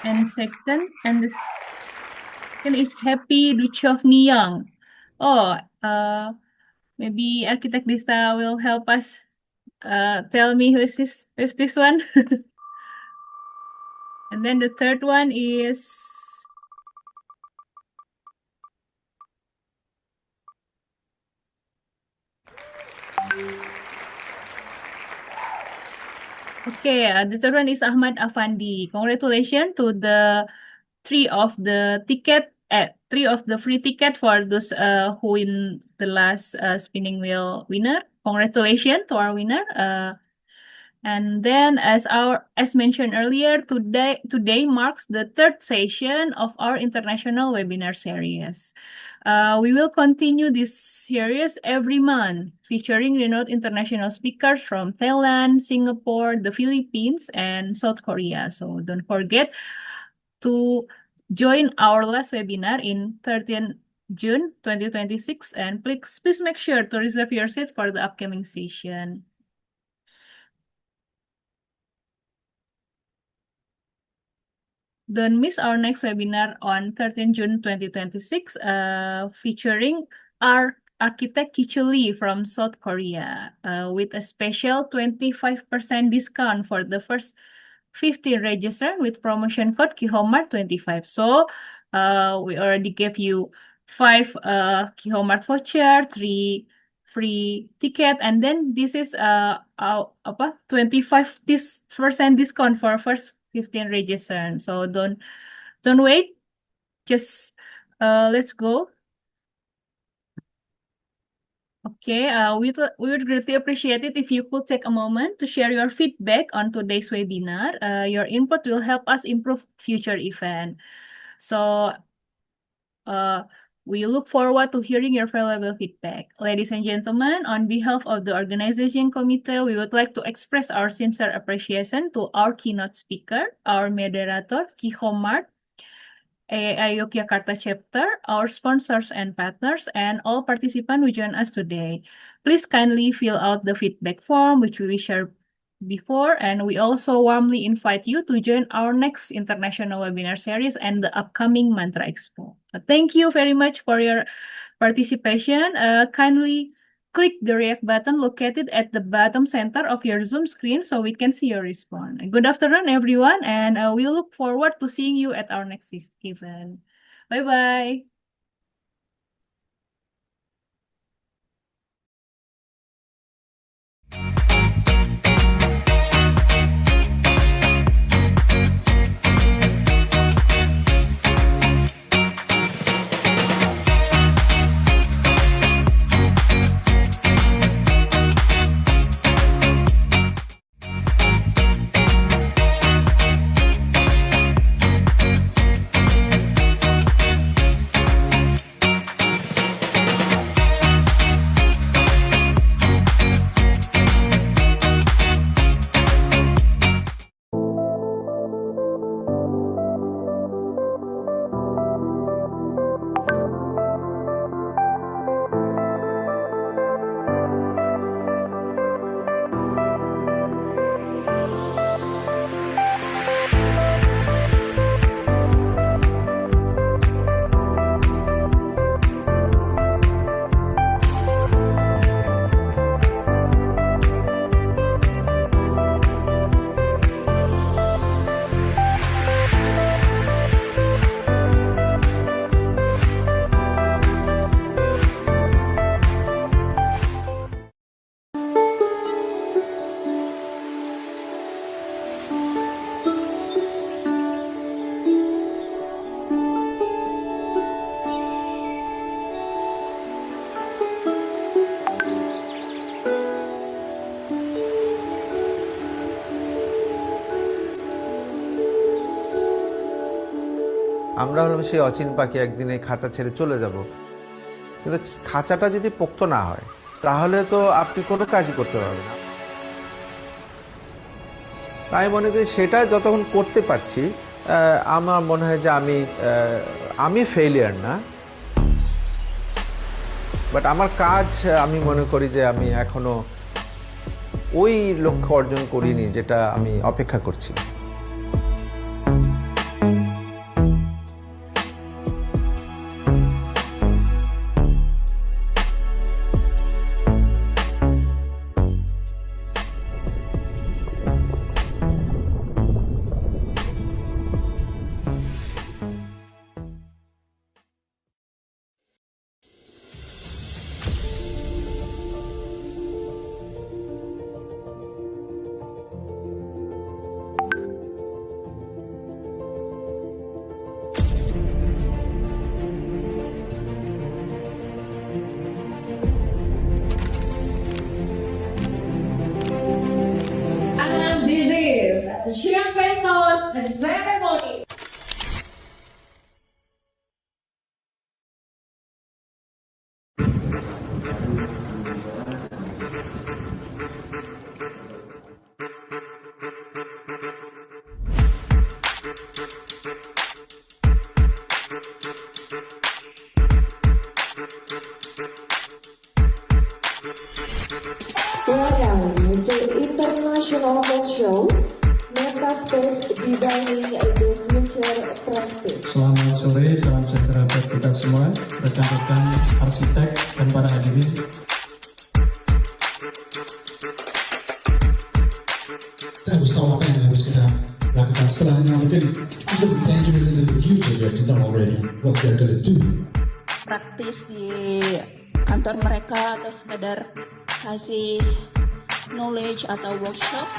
And the second is Happy Duchovny Young. Oh, maybe Architect Dista will help us tell me who's this one. And then the third one is the third one is Ahmad Afandi. Congratulations to the three of the free ticket for those who win the last spinning wheel winner. Congratulations to our winner. And then as mentioned earlier, today marks the third session of our international webinar series. We will continue this series every month, featuring renowned international speakers from Thailand, Singapore, the Philippines, and South Korea. So don't forget to join our last webinar in 13 June 2026, and please make sure to reserve your seat for the upcoming session. Don't miss our next webinar on 13 June 2026, featuring our architect Kichu Lee from South Korea, with a special 25% discount for the first 15 register with promotion code Qhomemart25. So we already gave you 5 Qhomemart voucher, 3 free ticket, and then this is 25% discount for first 15 register. So don't wait, just let's go. Okay, we would greatly appreciate it if you could take a moment to share your feedback on today's webinar. Your input will help us improve future event. So we look forward to hearing your valuable feedback. Ladies and gentlemen, on behalf of the organization committee, we would like to express our sincere appreciation to our keynote speaker, our moderator, Qhomemart, AAI Yogyakarta chapter, our sponsors and partners, and all participants who join us today. Please kindly fill out the feedback form, which we shared before, and we also warmly invite you to join our next international webinar series and the upcoming Mantra Expo. Thank you very much for your participation. Kindly click the react button located at the bottom center of your Zoom screen so we can see your response. Good afternoon, everyone, and we look forward to seeing you at our next event. Bye-bye. আমরা হলাম সেই অচিন পাখি, একদিন এই খাঁচা ছেড়ে চলে যাব, কিন্তু খাঁচাটা যদি পোক্ত না হয় তাহলে তো আপনি কোনো কাজই করতে পারবেন না। তাই মনে করি সেটা যতক্ষণ করতে পারছি, আমার মনে হয় যে আমি ফেলিয়ার না, বাট আমার কাজ আমি মনে করি যে আমি এখনো ওই লক্ষ্য অর্জন করিনি যেটা আমি অপেক্ষা করছি। Ceremony. Welcome to International Talk Show. Meta Space Designing the Future Practice. Selamat sore, salam sejahtera buat kita semua, rekan-rekan arsitek dan para hadirin. Kita harus tahu apa yang harus kita lakukan setelahnya. Mungkin even dangerous in the future, you have to know already what they're going to do. Praktis di kantor mereka atau sekedar kasih knowledge atau workshop.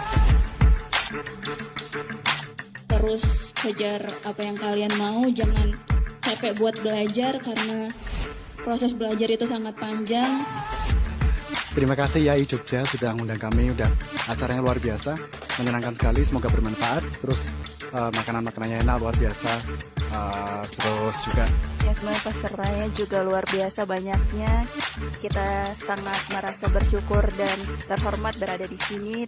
Terus kejar apa yang kalian mau, jangan capek buat belajar karena proses belajar itu sangat panjang. Terima kasih YAI Jogja sudah mengundang kami, acaranya luar biasa, menyenangkan sekali, semoga bermanfaat. Terus makanan-makanannya enak, luar biasa. Terus juga Antusiasme pesertanya juga luar biasa banyaknya. Kita sangat merasa bersyukur dan terhormat berada di sini.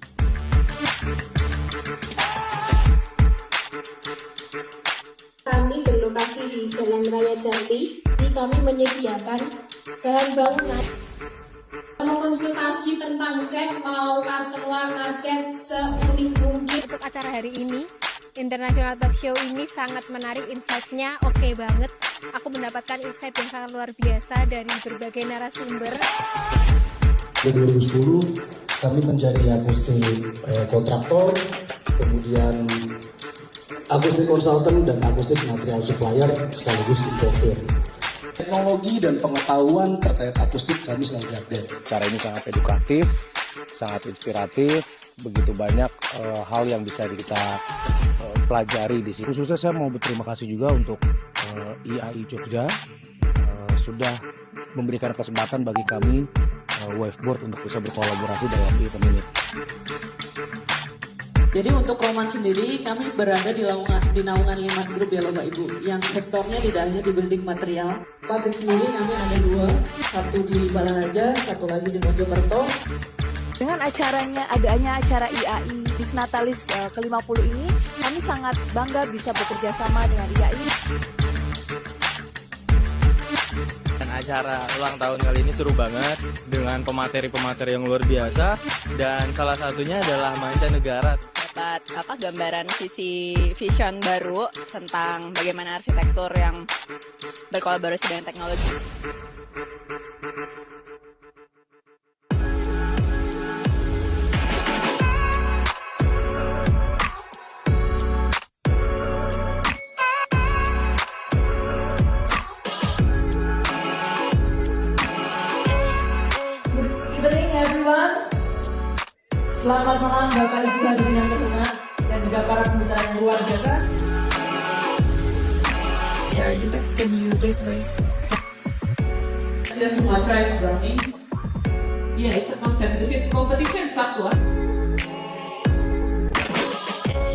Kami berlokasi di Jalan Raya Jati. Kami menyediakan bahan bangunan. Konsultasi tentang cat, mau custom warna cat seunik mungkin. Untuk acara hari ini, International Talk Show ini sangat menarik, insight-nya oke banget. Aku mendapatkan insight yang sangat luar biasa dari berbagai narasumber. Di 2010 kami menjadi akustik kontraktor, kemudian akustik konsultan dan akustik material supplier sekaligus importer. Teknologi dan pengetahuan terkait akustik kami selalu update. Cara ini sangat edukatif, sangat inspiratif, begitu banyak hal yang bisa kita pelajari di sini. Khususnya saya mau berterima kasih juga untuk IAI Jogja sudah memberikan kesempatan bagi kami Waveboard untuk bisa berkolaborasi dalam event ini. Jadi untuk Qhomemart sendiri kami berada di naungan 5 grup ya Bapak Ibu, yang sektornya tidak hanya di building material. Pabrik sendiri kami ada 2, satu di Balaraja, satu lagi di Mojokerto. Dengan adanya acara IAI Disnatalis ke-50 ini, kami sangat bangga bisa bekerja sama dengan IAI. Dan acara ulang tahun kali ini seru banget dengan pemateri-pemateri yang luar biasa, dan salah satunya adalah mancanegara. Dapat gambaran vision baru tentang bagaimana arsitektur yang berkolaborasi dengan teknologi. Selamat malam Bapak Ibu hadirin yang terhormat dan juga para pembicara yang luar biasa. Yeah, architects, can you please raise? Just Sumatra is drumming. Yeah, it's a concept. It's competition Satwa.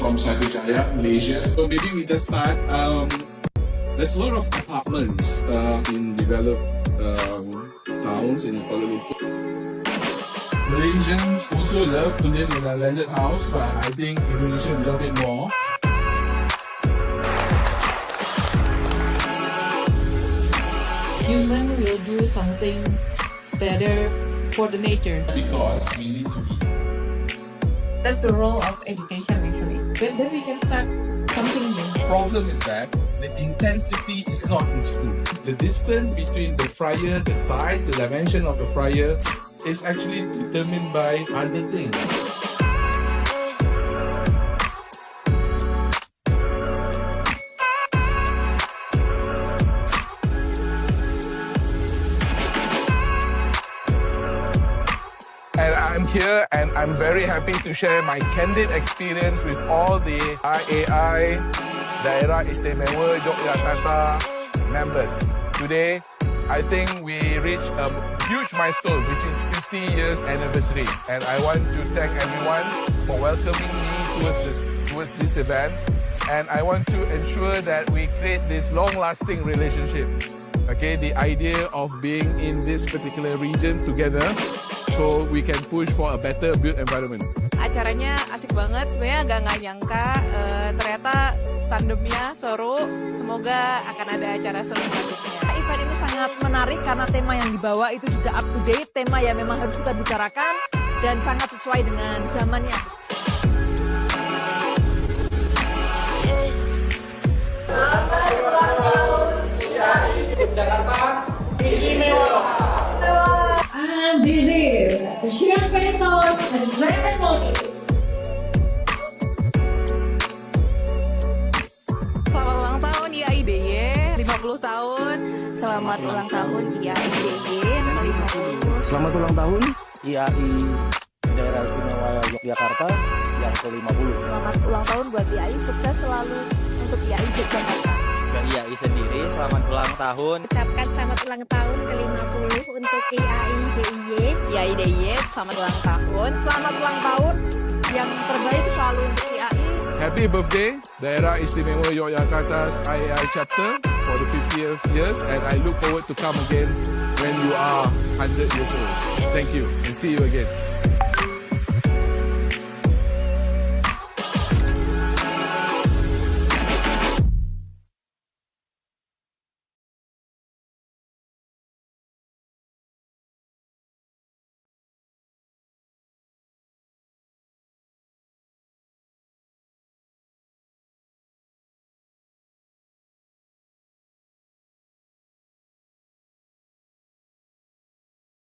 From Sarijaya, Malaysia. So maybe we just start. There's a lot of apartments in developed towns in Kuala Lumpur. Malaysians also love to live in a landed house, but I think Indonesia love it more. Human will do something better for the nature. Because we need to eat. That's the role of education actually. But then we can start something new. The problem is that the intensity is not in school. The distance between the fryer, the size, the dimension of the fryer is actually determined by other things. And I'm here and I'm very happy to share my candid experience with all the IAI Daerah Istimewa Yogyakarta members. Today, I think we reached a huge milestone, which is 50 years anniversary. And I want to thank everyone for welcoming me towards this event. And I want to ensure that we create this long-lasting relationship. Okay, the idea of being in this particular region together so we can push for a better built environment. Acaranya asik banget, sebenarnya nggak nyangka ternyata tandemnya seru. Semoga akan ada acara seru selanjutnya. Event ini sangat menarik karena tema yang dibawa itu juga up to date, tema yang memang harus kita bicarakan dan sangat sesuai dengan zamannya. Jakarta Istimewa. And this is Champagne Toast Ceremony. Selamat ulang tahun IAIDY 50 tahun. Selamat ulang tahun IAIDY 50. Selamat ulang tahun IAI Daerah Istimewa Yogyakarta yang ke-50. Selamat ulang tahun buat IAI, sukses selalu untuk IAI Yogyakarta. Ke IAI sendiri, selamat ulang tahun. Ucapkan selamat ulang tahun ke-50 untuk IAIDY. IAIDY, selamat ulang tahun. Selamat ulang tahun yang terbaik selalu untuk IAI. Happy birthday, Daerah Istimewa Yogyakarta's IAI chapter for the 50th years, and I look forward to come again when you are 100 years old. Thank you, and see you again.